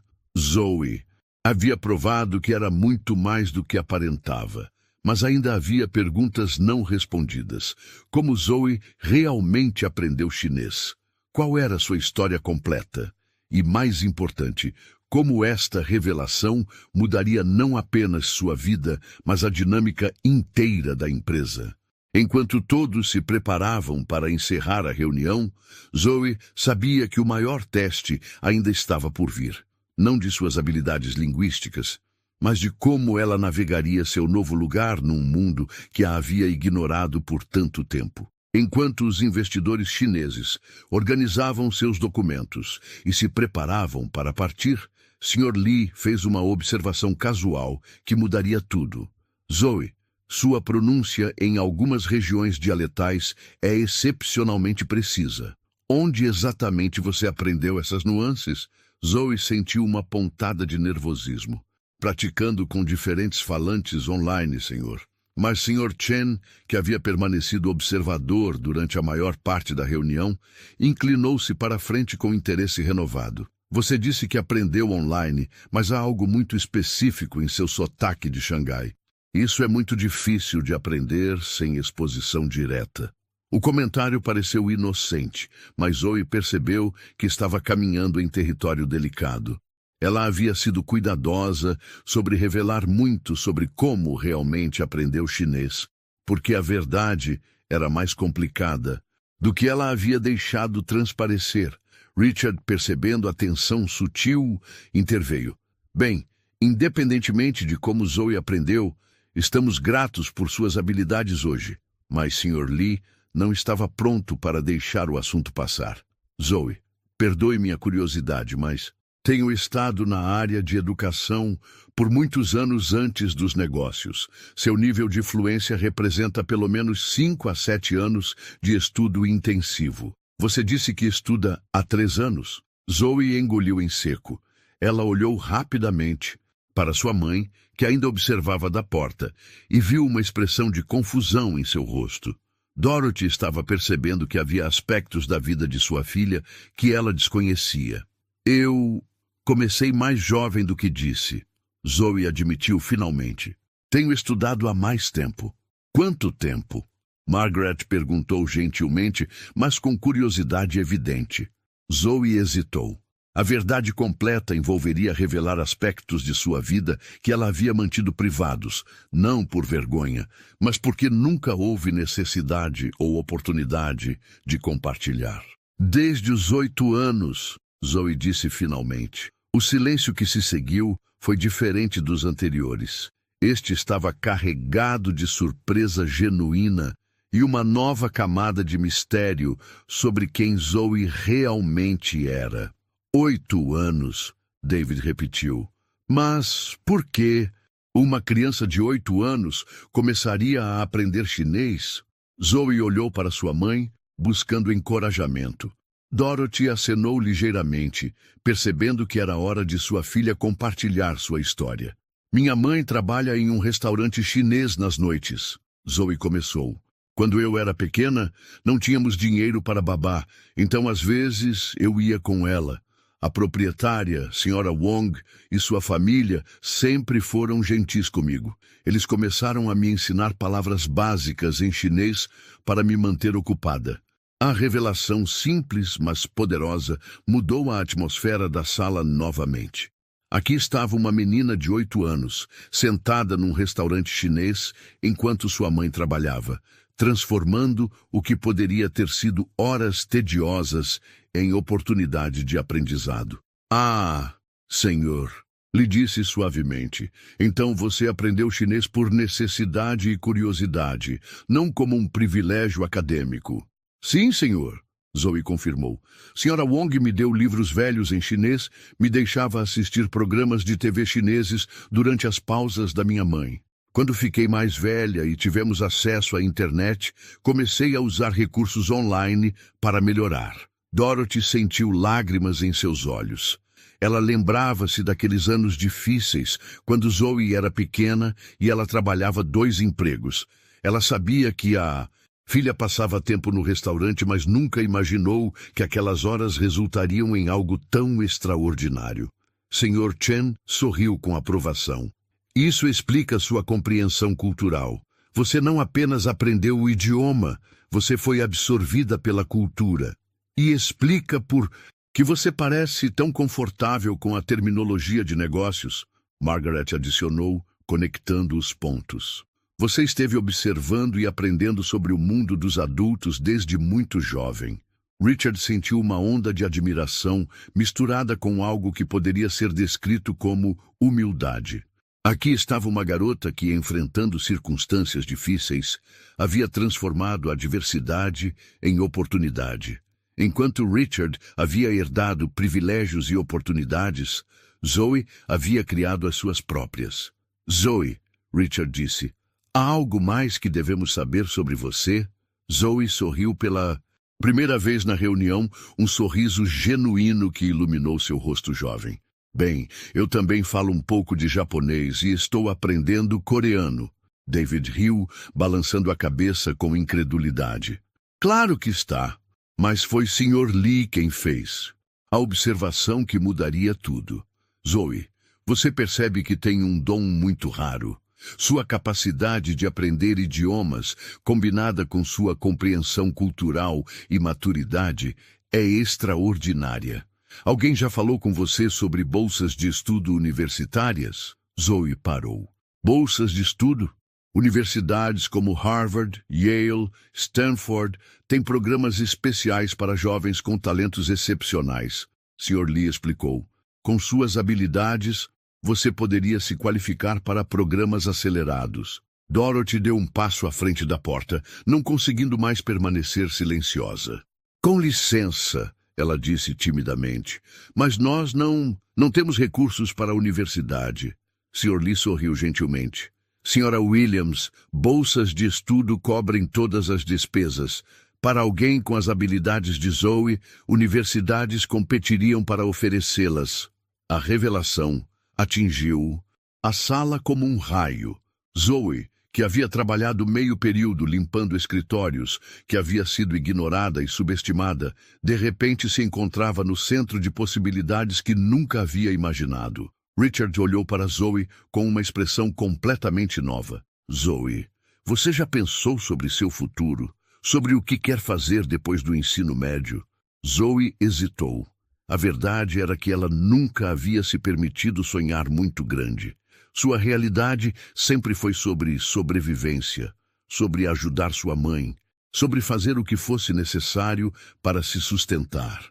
havia provado que era muito mais do que aparentava. Mas ainda havia perguntas não respondidas. Como Zoe realmente aprendeu chinês? Qual era sua história completa? E, mais importante, como esta revelação mudaria não apenas sua vida, mas a dinâmica inteira da empresa. Enquanto todos se preparavam para encerrar a reunião, Zoe sabia que o maior teste ainda estava por vir. Não de suas habilidades linguísticas, mas de como ela navegaria seu novo lugar num mundo que a havia ignorado por tanto tempo. Enquanto os investidores chineses organizavam seus documentos e se preparavam para partir, Sr. Lee fez uma observação casual que mudaria tudo. Zoe, sua pronúncia em algumas regiões dialetais é excepcionalmente precisa. Onde exatamente você aprendeu essas nuances? Zoe sentiu uma pontada de nervosismo. Praticando com diferentes falantes online, senhor. Mas Sr. Chen, que havia permanecido observador durante a maior parte da reunião, inclinou-se para a frente com interesse renovado. Você disse que aprendeu online, mas há algo muito específico em seu sotaque de Xangai. Isso é muito difícil de aprender sem exposição direta. O comentário pareceu inocente, mas Zoe percebeu que estava caminhando em território delicado. Ela havia sido cuidadosa sobre revelar muito sobre como realmente aprendeu chinês, porque a verdade era mais complicada do que ela havia deixado transparecer. Richard, percebendo a tensão sutil, interveio. Bem, independentemente de como Zoe aprendeu, estamos gratos por suas habilidades hoje. Mas Sr. Lee não estava pronto para deixar o assunto passar. Zoe, perdoe minha curiosidade, mas tenho estado na área de educação por muitos anos antes dos negócios. Seu nível de fluência representa pelo menos 5 a 7 anos de estudo intensivo. Você disse que estuda há 3 anos? Zoe engoliu em seco. Ela olhou rapidamente para sua mãe, que ainda observava da porta, e viu uma expressão de confusão em seu rosto. Dorothy estava percebendo que havia aspectos da vida de sua filha que ela desconhecia. Eu comecei mais jovem do que disse, Zoe admitiu finalmente. Tenho estudado há mais tempo. Quanto tempo? Margaret perguntou gentilmente, mas com curiosidade evidente. Zoe hesitou. A verdade completa envolveria revelar aspectos de sua vida que ela havia mantido privados, não por vergonha, mas porque nunca houve necessidade ou oportunidade de compartilhar. Desde os 8 anos, Zoe disse finalmente. O silêncio que se seguiu foi diferente dos anteriores. Este estava carregado de surpresa genuína e uma nova camada de mistério sobre quem Zoe realmente era. 8 anos, David repetiu. Mas por que uma criança de 8 anos começaria a aprender chinês? Zoe olhou para sua mãe, buscando encorajamento. Dorothy acenou ligeiramente, percebendo que era hora de sua filha compartilhar sua história. Minha mãe trabalha em um restaurante chinês nas noites, Zoe começou. Quando eu era pequena, não tínhamos dinheiro para babá, então às vezes eu ia com ela. A proprietária, Sra. Wong, e sua família sempre foram gentis comigo. Eles começaram a me ensinar palavras básicas em chinês para me manter ocupada. A revelação simples, mas poderosa, mudou a atmosfera da sala novamente. Aqui estava uma menina de 8 anos, sentada num restaurante chinês enquanto sua mãe trabalhava, transformando o que poderia ter sido horas tediosas em oportunidade de aprendizado. Ah, senhor, lhe disse suavemente, então você aprendeu chinês por necessidade e curiosidade, não como um privilégio acadêmico. Sim, senhor, Zoe confirmou. Sra. Wong me deu livros velhos em chinês, me deixava assistir programas de TV chineses durante as pausas da minha mãe. Quando fiquei mais velha e tivemos acesso à internet, comecei a usar recursos online para melhorar. Dorothy sentiu lágrimas em seus olhos. Ela lembrava-se daqueles anos difíceis, quando Zoe era pequena e ela trabalhava 2 empregos. Ela sabia que a filha passava tempo no restaurante, mas nunca imaginou que aquelas horas resultariam em algo tão extraordinário. Sr. Chen sorriu com aprovação. Isso explica sua compreensão cultural. Você não apenas aprendeu o idioma, você foi absorvida pela cultura. E explica por que você parece tão confortável com a terminologia de negócios, Margaret adicionou, conectando os pontos. Você esteve observando e aprendendo sobre o mundo dos adultos desde muito jovem. Richard sentiu uma onda de admiração misturada com algo que poderia ser descrito como humildade. Aqui estava uma garota que, enfrentando circunstâncias difíceis, havia transformado a adversidade em oportunidade. Enquanto Richard havia herdado privilégios e oportunidades, Zoe havia criado as suas próprias. Zoe, Richard disse, há algo mais que devemos saber sobre você? Zoe sorriu pela primeira vez na reunião, um sorriso genuíno que iluminou seu rosto jovem. Bem, eu também falo um pouco de japonês e estou aprendendo coreano. David riu, balançando a cabeça com incredulidade. Claro que está, mas foi Sr. Lee quem fez. A observação que mudaria tudo. Zoe, você percebe que tem um dom muito raro. Sua capacidade de aprender idiomas, combinada com sua compreensão cultural e maturidade, é extraordinária. Alguém já falou com você sobre bolsas de estudo universitárias? Zoe parou. Bolsas de estudo? Universidades como Harvard, Yale, Stanford têm programas especiais para jovens com talentos excepcionais. Sr. Lee explicou. Com suas habilidades, você poderia se qualificar para programas acelerados. Dorothy deu um passo à frente da porta, não conseguindo mais permanecer silenciosa. Com licença, ela disse timidamente, mas nós não temos recursos para a universidade. Sr. Lee sorriu gentilmente. Sra. Williams, bolsas de estudo cobrem todas as despesas. Para alguém com as habilidades de Zoe, universidades competiriam para oferecê-las. A revelação atingiu a sala como um raio. Zoe, que havia trabalhado meio período limpando escritórios, que havia sido ignorada e subestimada, de repente se encontrava no centro de possibilidades que nunca havia imaginado. Richard olhou para Zoe com uma expressão completamente nova. Zoe, você já pensou sobre seu futuro? Sobre o que quer fazer depois do ensino médio? Zoe hesitou. A verdade era que ela nunca havia se permitido sonhar muito grande. Sua realidade sempre foi sobre sobrevivência, sobre ajudar sua mãe, sobre fazer o que fosse necessário para se sustentar.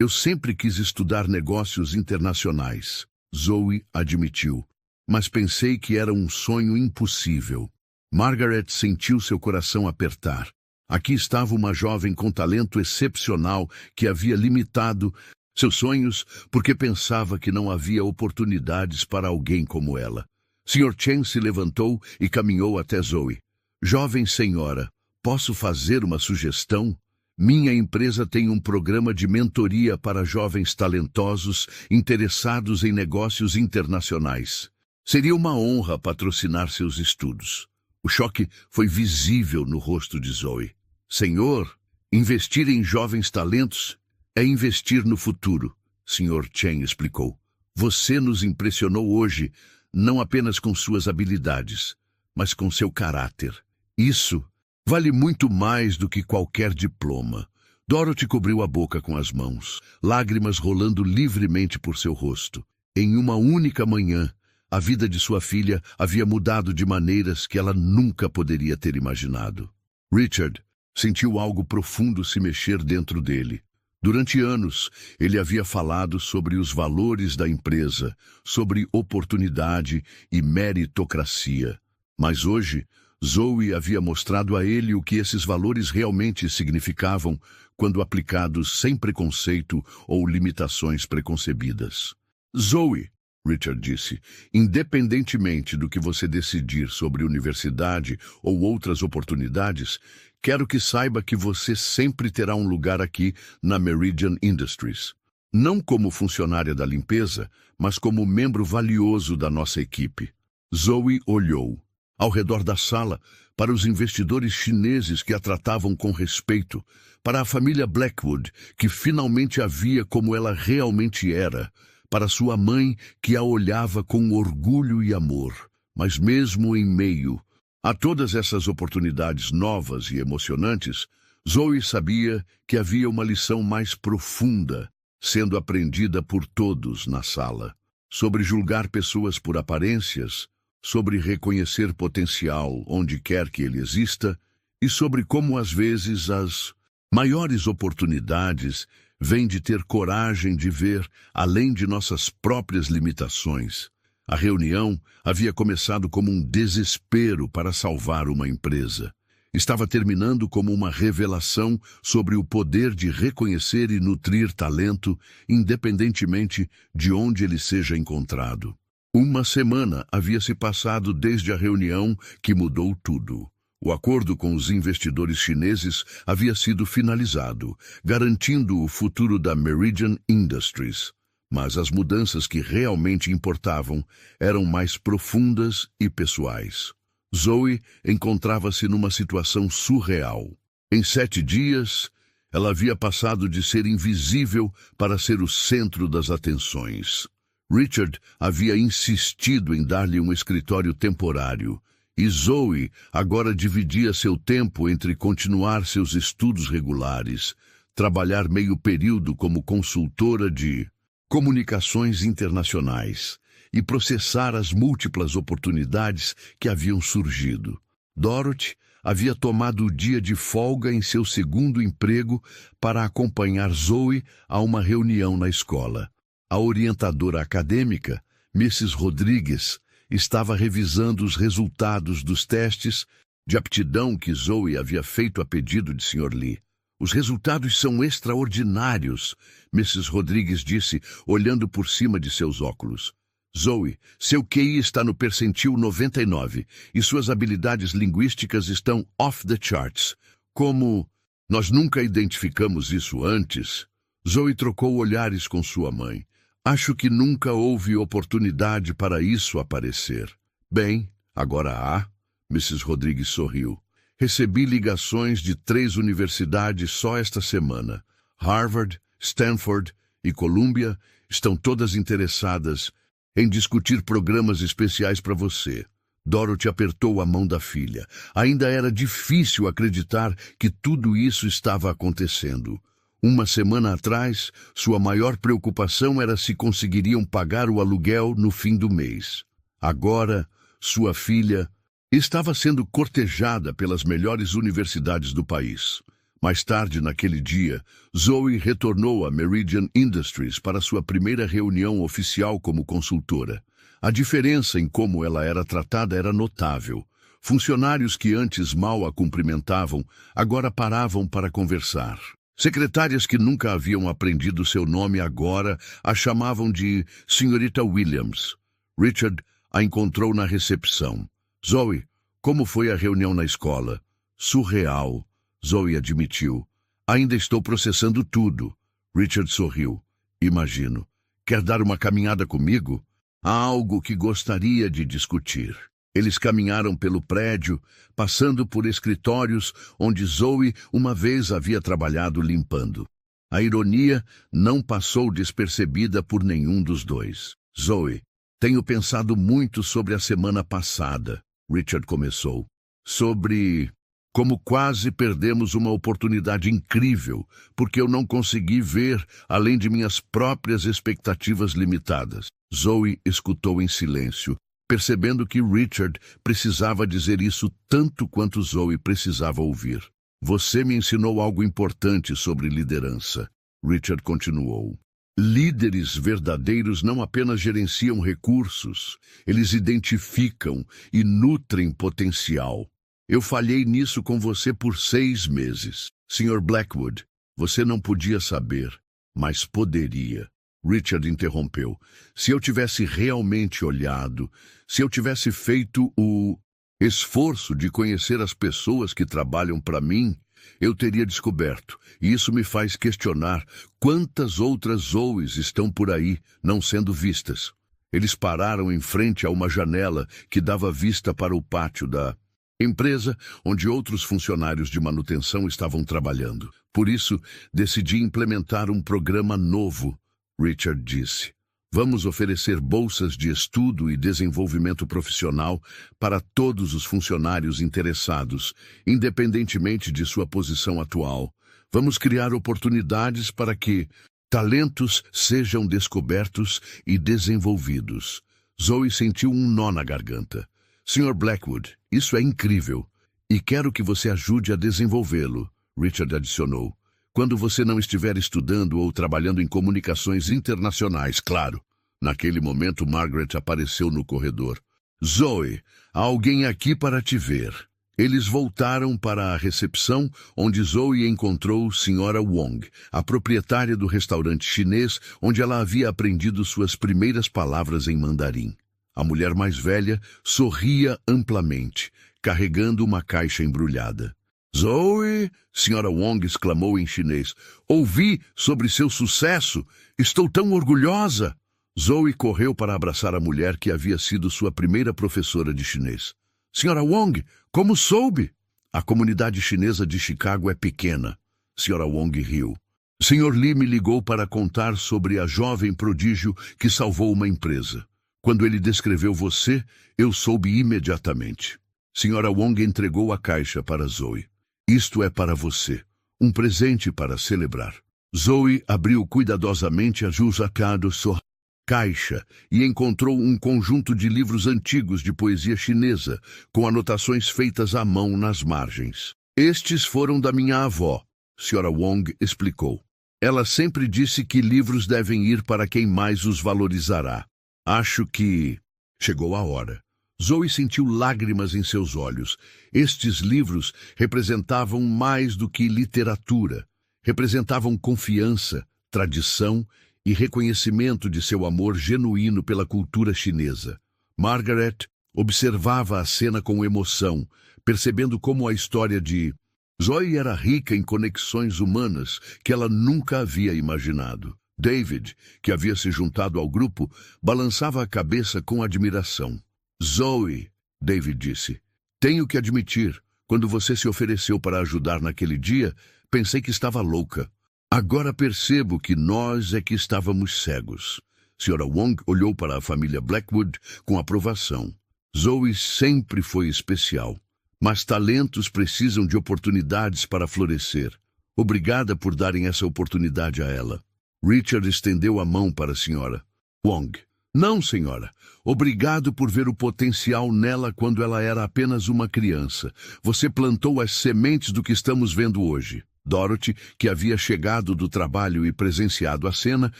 Eu sempre quis estudar negócios internacionais, Zoe admitiu, mas pensei que era um sonho impossível. Margaret sentiu seu coração apertar. Aqui estava uma jovem com talento excepcional que havia limitado seus sonhos porque pensava que não havia oportunidades para alguém como ela. Sr. Chen se levantou e caminhou até Zoe. Jovem senhora, posso fazer uma sugestão? Minha empresa tem um programa de mentoria para jovens talentosos interessados em negócios internacionais. Seria uma honra patrocinar seus estudos. O choque foi visível no rosto de Zoe. Senhor, investir em jovens talentos é investir no futuro, Sr. Chen explicou. Você nos impressionou hoje, não apenas com suas habilidades, mas com seu caráter. Isso vale muito mais do que qualquer diploma. Dorothy cobriu a boca com as mãos, lágrimas rolando livremente por seu rosto. Em uma única manhã, a vida de sua filha havia mudado de maneiras que ela nunca poderia ter imaginado. Richard sentiu algo profundo se mexer dentro dele. Durante anos, ele havia falado sobre os valores da empresa, sobre oportunidade e meritocracia. Mas hoje, Zoe havia mostrado a ele o que esses valores realmente significavam quando aplicados sem preconceito ou limitações preconcebidas. Zoe, Richard disse, independentemente do que você decidir sobre universidade ou outras oportunidades, quero que saiba que você sempre terá um lugar aqui na Meridian Industries. Não como funcionária da limpeza, mas como membro valioso da nossa equipe. Zoe olhou, ao redor da sala, para os investidores chineses que a tratavam com respeito, para a família Blackwood, que finalmente a via como ela realmente era, para sua mãe, que a olhava com orgulho e amor. Mas mesmo em meio a todas essas oportunidades novas e emocionantes, Zoe sabia que havia uma lição mais profunda sendo aprendida por todos na sala. Sobre julgar pessoas por aparências, sobre reconhecer potencial onde quer que ele exista e sobre como às vezes as maiores oportunidades vêm de ter coragem de ver além de nossas próprias limitações. A reunião havia começado como um desespero para salvar uma empresa. Estava terminando como uma revelação sobre o poder de reconhecer e nutrir talento, independentemente de onde ele seja encontrado. Uma semana havia se passado desde a reunião que mudou tudo. O acordo com os investidores chineses havia sido finalizado, garantindo o futuro da Meridian Industries. Mas as mudanças que realmente importavam eram mais profundas e pessoais. Zoe encontrava-se numa situação surreal. Em 7 dias, ela havia passado de ser invisível para ser o centro das atenções. Richard havia insistido em dar-lhe um escritório temporário, e Zoe agora dividia seu tempo entre continuar seus estudos regulares, trabalhar meio período como consultora de comunicações internacionais e processar as múltiplas oportunidades que haviam surgido. Dorothy havia tomado o dia de folga em seu segundo emprego para acompanhar Zoe a uma reunião na escola. A orientadora acadêmica, Mrs. Rodrigues, estava revisando os resultados dos testes de aptidão que Zoe havia feito a pedido de Sr. Lee. Os resultados são extraordinários, Mrs. Rodrigues disse, olhando por cima de seus óculos. Zoe, seu QI está no percentil 99 e suas habilidades linguísticas estão off the charts. Como nós nunca identificamos isso antes, Zoe trocou olhares com sua mãe. Acho que nunca houve oportunidade para isso aparecer. Bem, agora há. Mrs. Rodrigues sorriu. Recebi ligações de 3 universidades só esta semana. Harvard, Stanford e Columbia estão todas interessadas em discutir programas especiais para você. Dorothy apertou a mão da filha. Ainda era difícil acreditar que tudo isso estava acontecendo. Uma semana atrás, sua maior preocupação era se conseguiriam pagar o aluguel no fim do mês. Agora, sua filha estava sendo cortejada pelas melhores universidades do país. Mais tarde naquele dia, Zoe retornou a Meridian Industries para sua primeira reunião oficial como consultora. A diferença em como ela era tratada era notável. Funcionários que antes mal a cumprimentavam, agora paravam para conversar. Secretárias que nunca haviam aprendido seu nome agora a chamavam de Senhorita Williams. Richard a encontrou na recepção. Zoe, como foi a reunião na escola? Surreal, Zoe admitiu. Ainda estou processando tudo. Richard sorriu. Imagino. Quer dar uma caminhada comigo? Há algo que gostaria de discutir. Eles caminharam pelo prédio, passando por escritórios onde Zoe uma vez havia trabalhado limpando. A ironia não passou despercebida por nenhum dos dois. Zoe, tenho pensado muito sobre a semana passada, Richard começou. Sobre como quase perdemos uma oportunidade incrível, porque eu não consegui ver além de minhas próprias expectativas limitadas. Zoe escutou em silêncio, percebendo que Richard precisava dizer isso tanto quanto Zoe precisava ouvir. Você me ensinou algo importante sobre liderança, Richard continuou. Líderes verdadeiros não apenas gerenciam recursos, eles identificam e nutrem potencial. Eu falhei nisso com você por 6 meses. Sr. Blackwood, você não podia saber, mas poderia. Richard interrompeu. Se eu tivesse realmente olhado, se eu tivesse feito o esforço de conhecer as pessoas que trabalham para mim, eu teria descoberto. E isso me faz questionar quantas outras Zoes estão por aí não sendo vistas. Eles pararam em frente a uma janela que dava vista para o pátio da empresa onde outros funcionários de manutenção estavam trabalhando. Por isso, decidi implementar um programa novo, Richard disse. Vamos oferecer bolsas de estudo e desenvolvimento profissional para todos os funcionários interessados, independentemente de sua posição atual. Vamos criar oportunidades para que talentos sejam descobertos e desenvolvidos. Zoe sentiu um nó na garganta. Sr. Blackwood, isso é incrível, e quero que você ajude a desenvolvê-lo, Richard adicionou. Quando você não estiver estudando ou trabalhando em comunicações internacionais, claro. Naquele momento, Margaret apareceu no corredor. Zoe, há alguém aqui para te ver. Eles voltaram para a recepção, onde Zoe encontrou Sra. Wong, a proprietária do restaurante chinês, onde ela havia aprendido suas primeiras palavras em mandarim. A mulher mais velha sorria amplamente, carregando uma caixa embrulhada. Zoe, Sra. Wong exclamou em chinês, ouvi sobre seu sucesso. Estou tão orgulhosa. Zoe correu para abraçar a mulher que havia sido sua primeira professora de chinês. Sra. Wong, como soube? A comunidade chinesa de Chicago é pequena. Sra. Wong riu. Sr. Lee me ligou para contar sobre a jovem prodígio que salvou uma empresa. Quando ele descreveu você, eu soube imediatamente. Sra. Wong entregou a caixa para Zoe. Isto é para você. Um presente para celebrar. Zoe abriu cuidadosamente a jusacado sua caixa e encontrou um conjunto de livros antigos de poesia chinesa, com anotações feitas à mão nas margens. Estes foram da minha avó, Sra. Wong explicou. Ela sempre disse que livros devem ir para quem mais os valorizará. Acho que... Chegou a hora. Zoe sentiu lágrimas em seus olhos. Estes livros representavam mais do que literatura. Representavam confiança, tradição e reconhecimento de seu amor genuíno pela cultura chinesa. Margaret observava a cena com emoção, percebendo como a história de Zoe era rica em conexões humanas que ela nunca havia imaginado. David, que havia se juntado ao grupo, balançava a cabeça com admiração. Zoe, David disse, tenho que admitir, quando você se ofereceu para ajudar naquele dia, pensei que estava louca. Agora percebo que nós é que estávamos cegos. Sra. Wong olhou para a família Blackwood com aprovação. Zoe sempre foi especial, mas talentos precisam de oportunidades para florescer. Obrigada por darem essa oportunidade a ela. Richard estendeu a mão para a Sra. Wong. Não, senhora. Obrigado por ver o potencial nela quando ela era apenas uma criança. Você plantou as sementes do que estamos vendo hoje. Dorothy, que havia chegado do trabalho e presenciado a cena,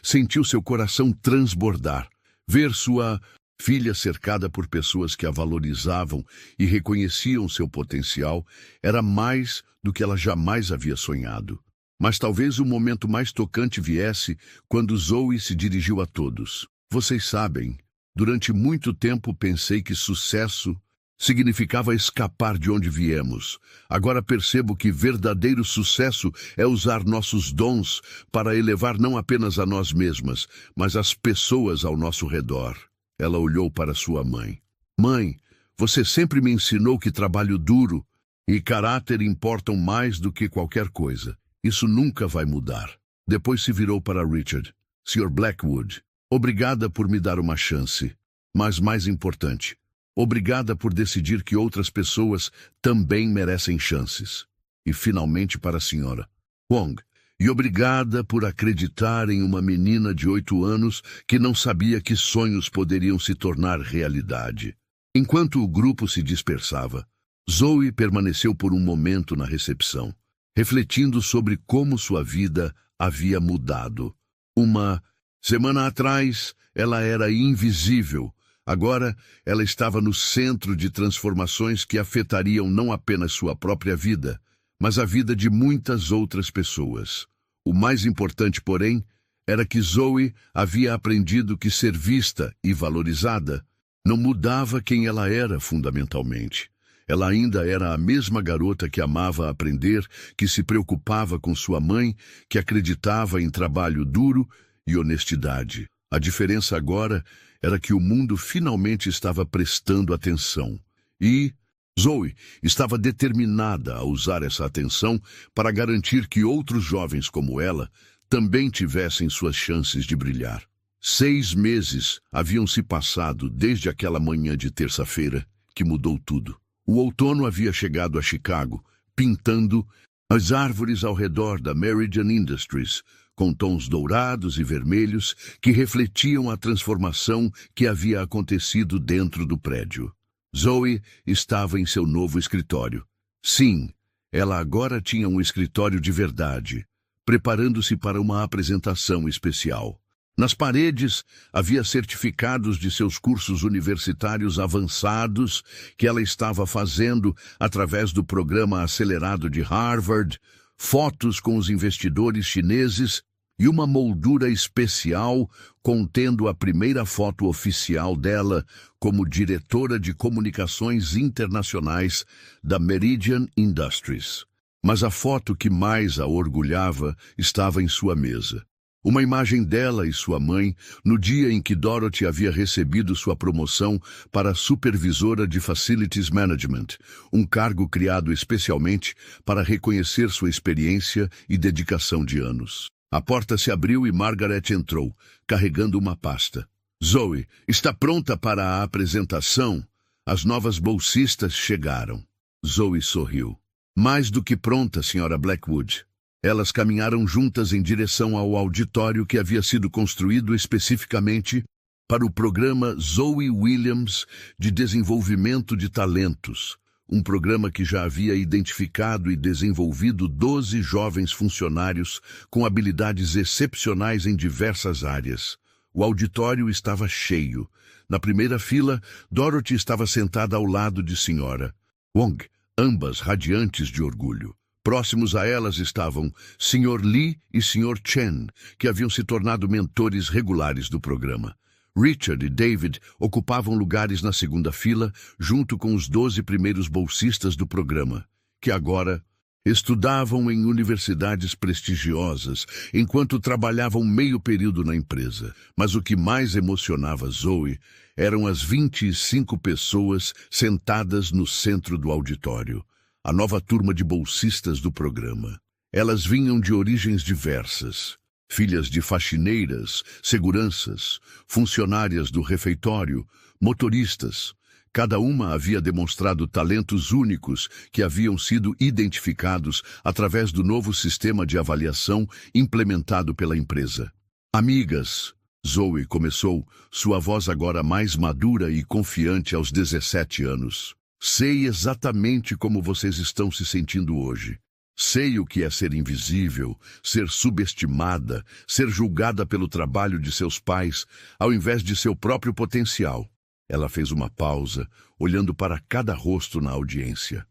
sentiu seu coração transbordar. Ver sua filha cercada por pessoas que a valorizavam e reconheciam seu potencial era mais do que ela jamais havia sonhado. Mas talvez o momento mais tocante viesse quando Zoe se dirigiu a todos. Vocês sabem, durante muito tempo pensei que sucesso significava escapar de onde viemos. Agora percebo que verdadeiro sucesso é usar nossos dons para elevar não apenas a nós mesmas, mas as pessoas ao nosso redor. Ela olhou para sua mãe. Mãe, você sempre me ensinou que trabalho duro e caráter importam mais do que qualquer coisa. Isso nunca vai mudar. Depois se virou para Richard. Sr. Blackwood, obrigada por me dar uma chance. Mas mais importante, obrigada por decidir que outras pessoas também merecem chances. E finalmente para a Sra. Wong. E obrigada por acreditar em uma menina de 8 anos que não sabia que sonhos poderiam se tornar realidade. Enquanto o grupo se dispersava, Zoe permaneceu por um momento na recepção, refletindo sobre como sua vida havia mudado. Uma semana atrás, ela era invisível. Agora, ela estava no centro de transformações que afetariam não apenas sua própria vida, mas a vida de muitas outras pessoas. O mais importante, porém, era que Zoe havia aprendido que ser vista e valorizada não mudava quem ela era fundamentalmente. Ela ainda era a mesma garota que amava aprender, que se preocupava com sua mãe, que acreditava em trabalho duro e honestidade. A diferença agora era que o mundo finalmente estava prestando atenção. E Zoe estava determinada a usar essa atenção para garantir que outros jovens como ela também tivessem suas chances de brilhar. 6 meses haviam se passado desde aquela manhã de terça-feira que mudou tudo. O outono havia chegado a Chicago, pintando as árvores ao redor da Meridian Industries, com tons dourados e vermelhos que refletiam a transformação que havia acontecido dentro do prédio. Zoe estava em seu novo escritório. Sim, ela agora tinha um escritório de verdade, preparando-se para uma apresentação especial. Nas paredes havia certificados de seus cursos universitários avançados que ela estava fazendo através do programa acelerado de Harvard, fotos com os investidores chineses e uma moldura especial contendo a primeira foto oficial dela como diretora de comunicações internacionais da Meridian Industries. Mas a foto que mais a orgulhava estava em sua mesa. Uma imagem dela e sua mãe no dia em que Dorothy havia recebido sua promoção para supervisora de Facilities Management, um cargo criado especialmente para reconhecer sua experiência e dedicação de anos. A porta se abriu e Margaret entrou, carregando uma pasta. Zoe, está pronta para a apresentação? As novas bolsistas chegaram. Zoe sorriu. Mais do que pronta, Sra. Blackwood. Elas caminharam juntas em direção ao auditório que havia sido construído especificamente para o programa Zoe Williams de Desenvolvimento de Talentos, um programa que já havia identificado e desenvolvido 12 jovens funcionários com habilidades excepcionais em diversas áreas. O auditório estava cheio. Na primeira fila, Dorothy estava sentada ao lado de Sra. Wong, ambas radiantes de orgulho. Próximos a elas estavam Sr. Lee e Sr. Chen, que haviam se tornado mentores regulares do programa. Richard e David ocupavam lugares na segunda fila, junto com os 12 primeiros bolsistas do programa, que agora estudavam em universidades prestigiosas, enquanto trabalhavam meio período na empresa. Mas o que mais emocionava Zoe eram as 25 pessoas sentadas no centro do auditório. A nova turma de bolsistas do programa. Elas vinham de origens diversas. Filhas de faxineiras, seguranças, funcionárias do refeitório, motoristas. Cada uma havia demonstrado talentos únicos que haviam sido identificados através do novo sistema de avaliação implementado pela empresa. Amigas, Zoe começou, sua voz agora mais madura e confiante aos 17 anos. Sei exatamente como vocês estão se sentindo hoje. Sei o que é ser invisível, ser subestimada, ser julgada pelo trabalho de seus pais, ao invés de seu próprio potencial. Ela fez uma pausa, olhando para cada rosto na audiência.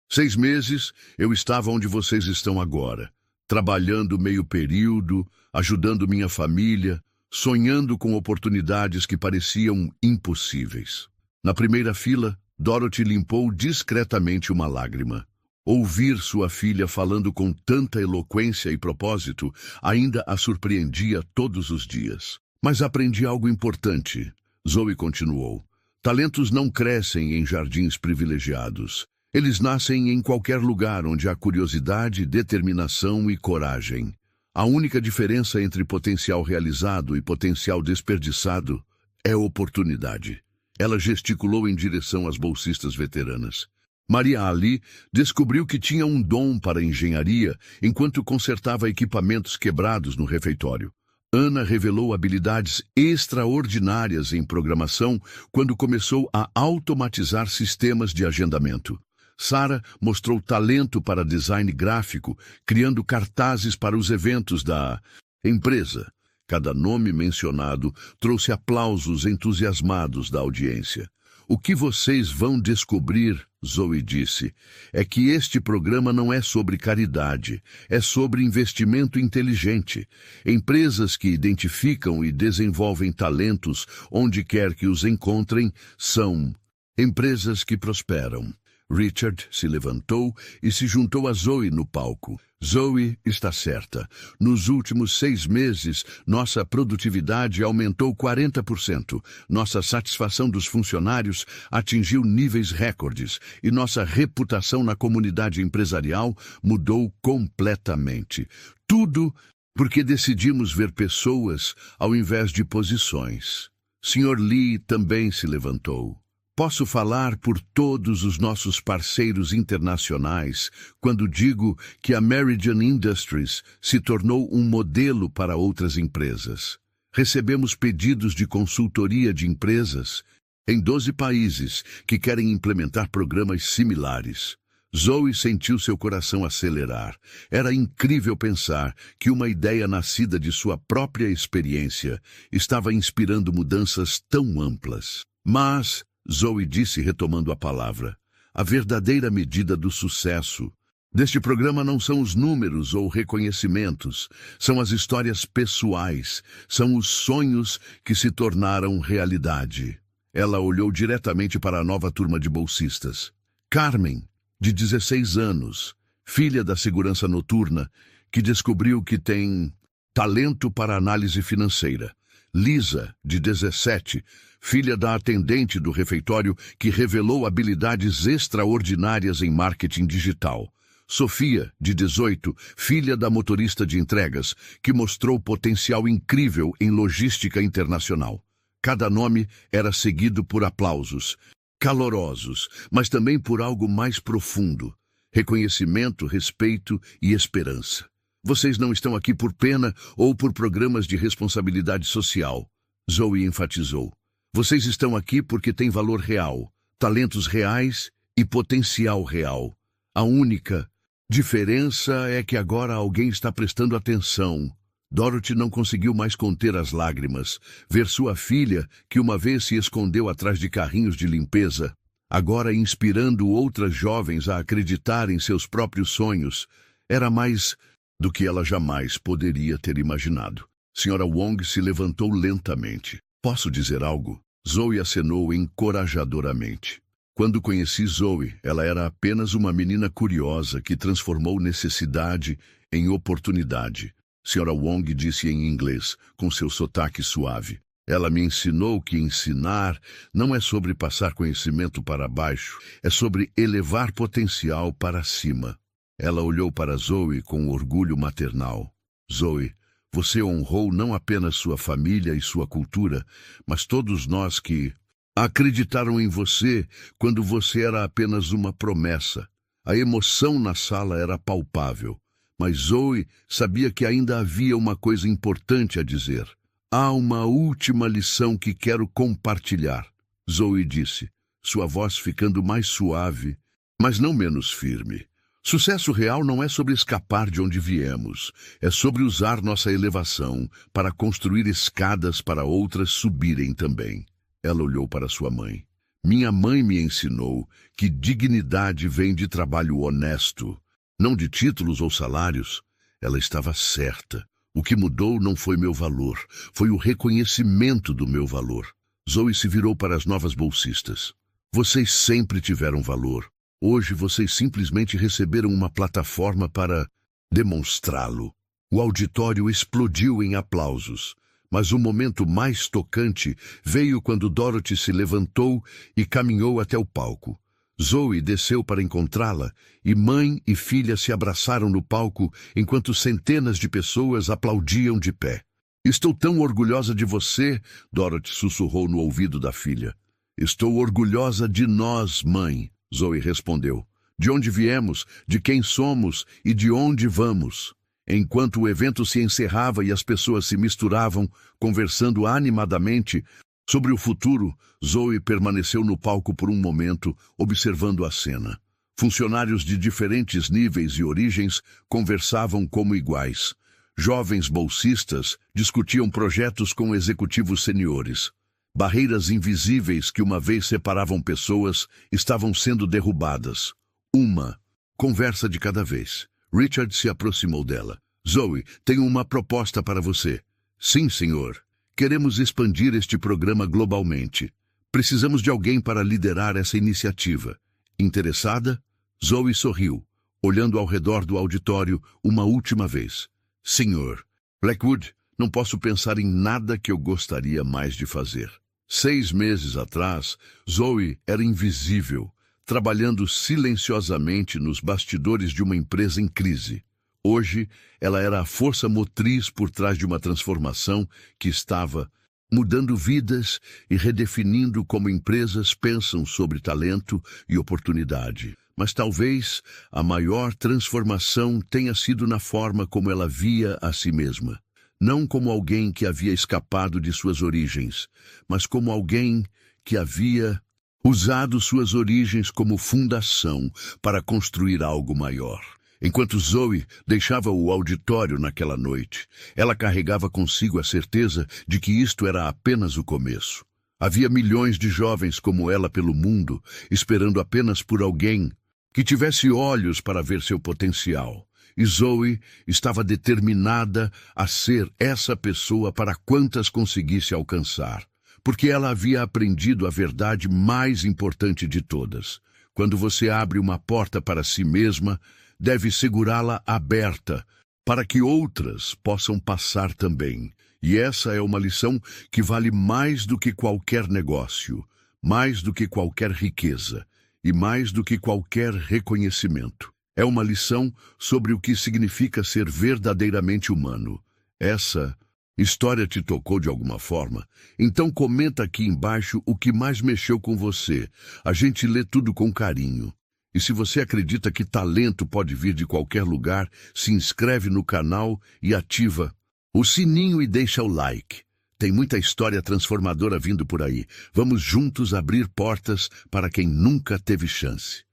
6 meses eu estava onde vocês estão agora, trabalhando meio período, ajudando minha família, sonhando com oportunidades que pareciam impossíveis. Na primeira fila, Dorothy limpou discretamente uma lágrima. Ouvir sua filha falando com tanta eloquência e propósito ainda a surpreendia todos os dias. Mas aprendi algo importante, Zoe continuou. Talentos não crescem em jardins privilegiados. Eles nascem em qualquer lugar onde há curiosidade, determinação e coragem. A única diferença entre potencial realizado e potencial desperdiçado é oportunidade. Ela gesticulou em direção às bolsistas veteranas. Maria Ali descobriu que tinha um dom para engenharia enquanto consertava equipamentos quebrados no refeitório. Ana revelou habilidades extraordinárias em programação quando começou a automatizar sistemas de agendamento. Sara mostrou talento para design gráfico, criando cartazes para os eventos da empresa. Cada nome mencionado trouxe aplausos entusiasmados da audiência. O que vocês vão descobrir, Zoe disse, é que este programa não é sobre caridade, é sobre investimento inteligente. Empresas que identificam e desenvolvem talentos onde quer que os encontrem são empresas que prosperam. Richard se levantou e se juntou a Zoe no palco. Zoe está certa. Nos últimos 6 meses, nossa produtividade aumentou 40%. Nossa satisfação dos funcionários atingiu níveis recordes e nossa reputação na comunidade empresarial mudou completamente. Tudo porque decidimos ver pessoas ao invés de posições. Sr. Lee também se levantou. Posso falar por todos os nossos parceiros internacionais quando digo que a Meridian Industries se tornou um modelo para outras empresas. Recebemos pedidos de consultoria de empresas em 12 países que querem implementar programas similares. Zoe sentiu seu coração acelerar. Era incrível pensar que uma ideia nascida de sua própria experiência estava inspirando mudanças tão amplas. Mas, Zoe disse retomando a palavra, a verdadeira medida do sucesso deste programa não são os números ou reconhecimentos, são as histórias pessoais, são os sonhos que se tornaram realidade. Ela olhou diretamente para a nova turma de bolsistas. Carmen, de 16 anos, filha da segurança noturna, que descobriu que tem talento para análise financeira. Lisa, de 17, filha da atendente do refeitório, que revelou habilidades extraordinárias em marketing digital. Sofia, de 18, filha da motorista de entregas, que mostrou potencial incrível em logística internacional. Cada nome era seguido por aplausos, calorosos, mas também por algo mais profundo: reconhecimento, respeito e esperança. Vocês não estão aqui por pena ou por programas de responsabilidade social, Zoe enfatizou. Vocês estão aqui porque têm valor real, talentos reais e potencial real. A única diferença é que agora alguém está prestando atenção. Dorothy não conseguiu mais conter as lágrimas. Ver sua filha, que uma vez se escondeu atrás de carrinhos de limpeza, agora inspirando outras jovens a acreditar em seus próprios sonhos, era mais do que ela jamais poderia ter imaginado. Senhora Wong se levantou lentamente. Posso dizer algo? Zoe acenou encorajadoramente. Quando conheci Zoe, ela era apenas uma menina curiosa que transformou necessidade em oportunidade. Senhora Wong disse em inglês, com seu sotaque suave. Ela me ensinou que ensinar não é sobre passar conhecimento para baixo, é sobre elevar potencial para cima. Ela olhou para Zoe com orgulho maternal. Zoe, você honrou não apenas sua família e sua cultura, mas todos nós que acreditaram em você quando você era apenas uma promessa. A emoção na sala era palpável. Mas Zoe sabia que ainda havia uma coisa importante a dizer. Há uma última lição que quero compartilhar, Zoe disse, sua voz ficando mais suave, mas não menos firme. Sucesso real não é sobre escapar de onde viemos, é sobre usar nossa elevação para construir escadas para outras subirem também. Ela olhou para sua mãe. Minha mãe me ensinou que dignidade vem de trabalho honesto, não de títulos ou salários. Ela estava certa. O que mudou não foi meu valor, foi o reconhecimento do meu valor. Zoe se virou para as novas bolsistas. Vocês sempre tiveram valor. Hoje vocês simplesmente receberam uma plataforma para demonstrá-lo. O auditório explodiu em aplausos. Mas o momento mais tocante veio quando Dorothy se levantou e caminhou até o palco. Zoe desceu para encontrá-la e mãe e filha se abraçaram no palco enquanto centenas de pessoas aplaudiam de pé. Estou tão orgulhosa de você, Dorothy sussurrou no ouvido da filha. Estou orgulhosa de nós, mãe, Zoe respondeu. De onde viemos, de quem somos e de onde vamos. Enquanto o evento se encerrava e as pessoas se misturavam, conversando animadamente sobre o futuro, Zoe permaneceu no palco por um momento, observando a cena. Funcionários de diferentes níveis e origens conversavam como iguais. Jovens bolsistas discutiam projetos com executivos seniores. Barreiras invisíveis que uma vez separavam pessoas estavam sendo derrubadas. Uma conversa de cada vez. Richard se aproximou dela. Zoe, tenho uma proposta para você. Sim, senhor. Queremos expandir este programa globalmente. Precisamos de alguém para liderar essa iniciativa. Interessada? Zoe sorriu, olhando ao redor do auditório uma última vez. Senhor, Blackwood, não posso pensar em nada que eu gostaria mais de fazer. 6 meses atrás, Zoe era invisível, trabalhando silenciosamente nos bastidores de uma empresa em crise. Hoje, ela era a força motriz por trás de uma transformação que estava mudando vidas e redefinindo como empresas pensam sobre talento e oportunidade. Mas talvez a maior transformação tenha sido na forma como ela via a si mesma. Não como alguém que havia escapado de suas origens, mas como alguém que havia usado suas origens como fundação para construir algo maior. Enquanto Zoe deixava o auditório naquela noite, ela carregava consigo a certeza de que isto era apenas o começo. Havia milhões de jovens como ela pelo mundo, esperando apenas por alguém que tivesse olhos para ver seu potencial. E Zoe estava determinada a ser essa pessoa para quantas conseguisse alcançar, porque ela havia aprendido a verdade mais importante de todas. Quando você abre uma porta para si mesma, deve segurá-la aberta, para que outras possam passar também. E essa é uma lição que vale mais do que qualquer negócio, mais do que qualquer riqueza e mais do que qualquer reconhecimento. É uma lição sobre o que significa ser verdadeiramente humano. Essa história te tocou de alguma forma? Então comenta aqui embaixo o que mais mexeu com você. A gente lê tudo com carinho. E se você acredita que talento pode vir de qualquer lugar, se inscreve no canal e ativa o sininho e deixa o like. Tem muita história transformadora vindo por aí. Vamos juntos abrir portas para quem nunca teve chance.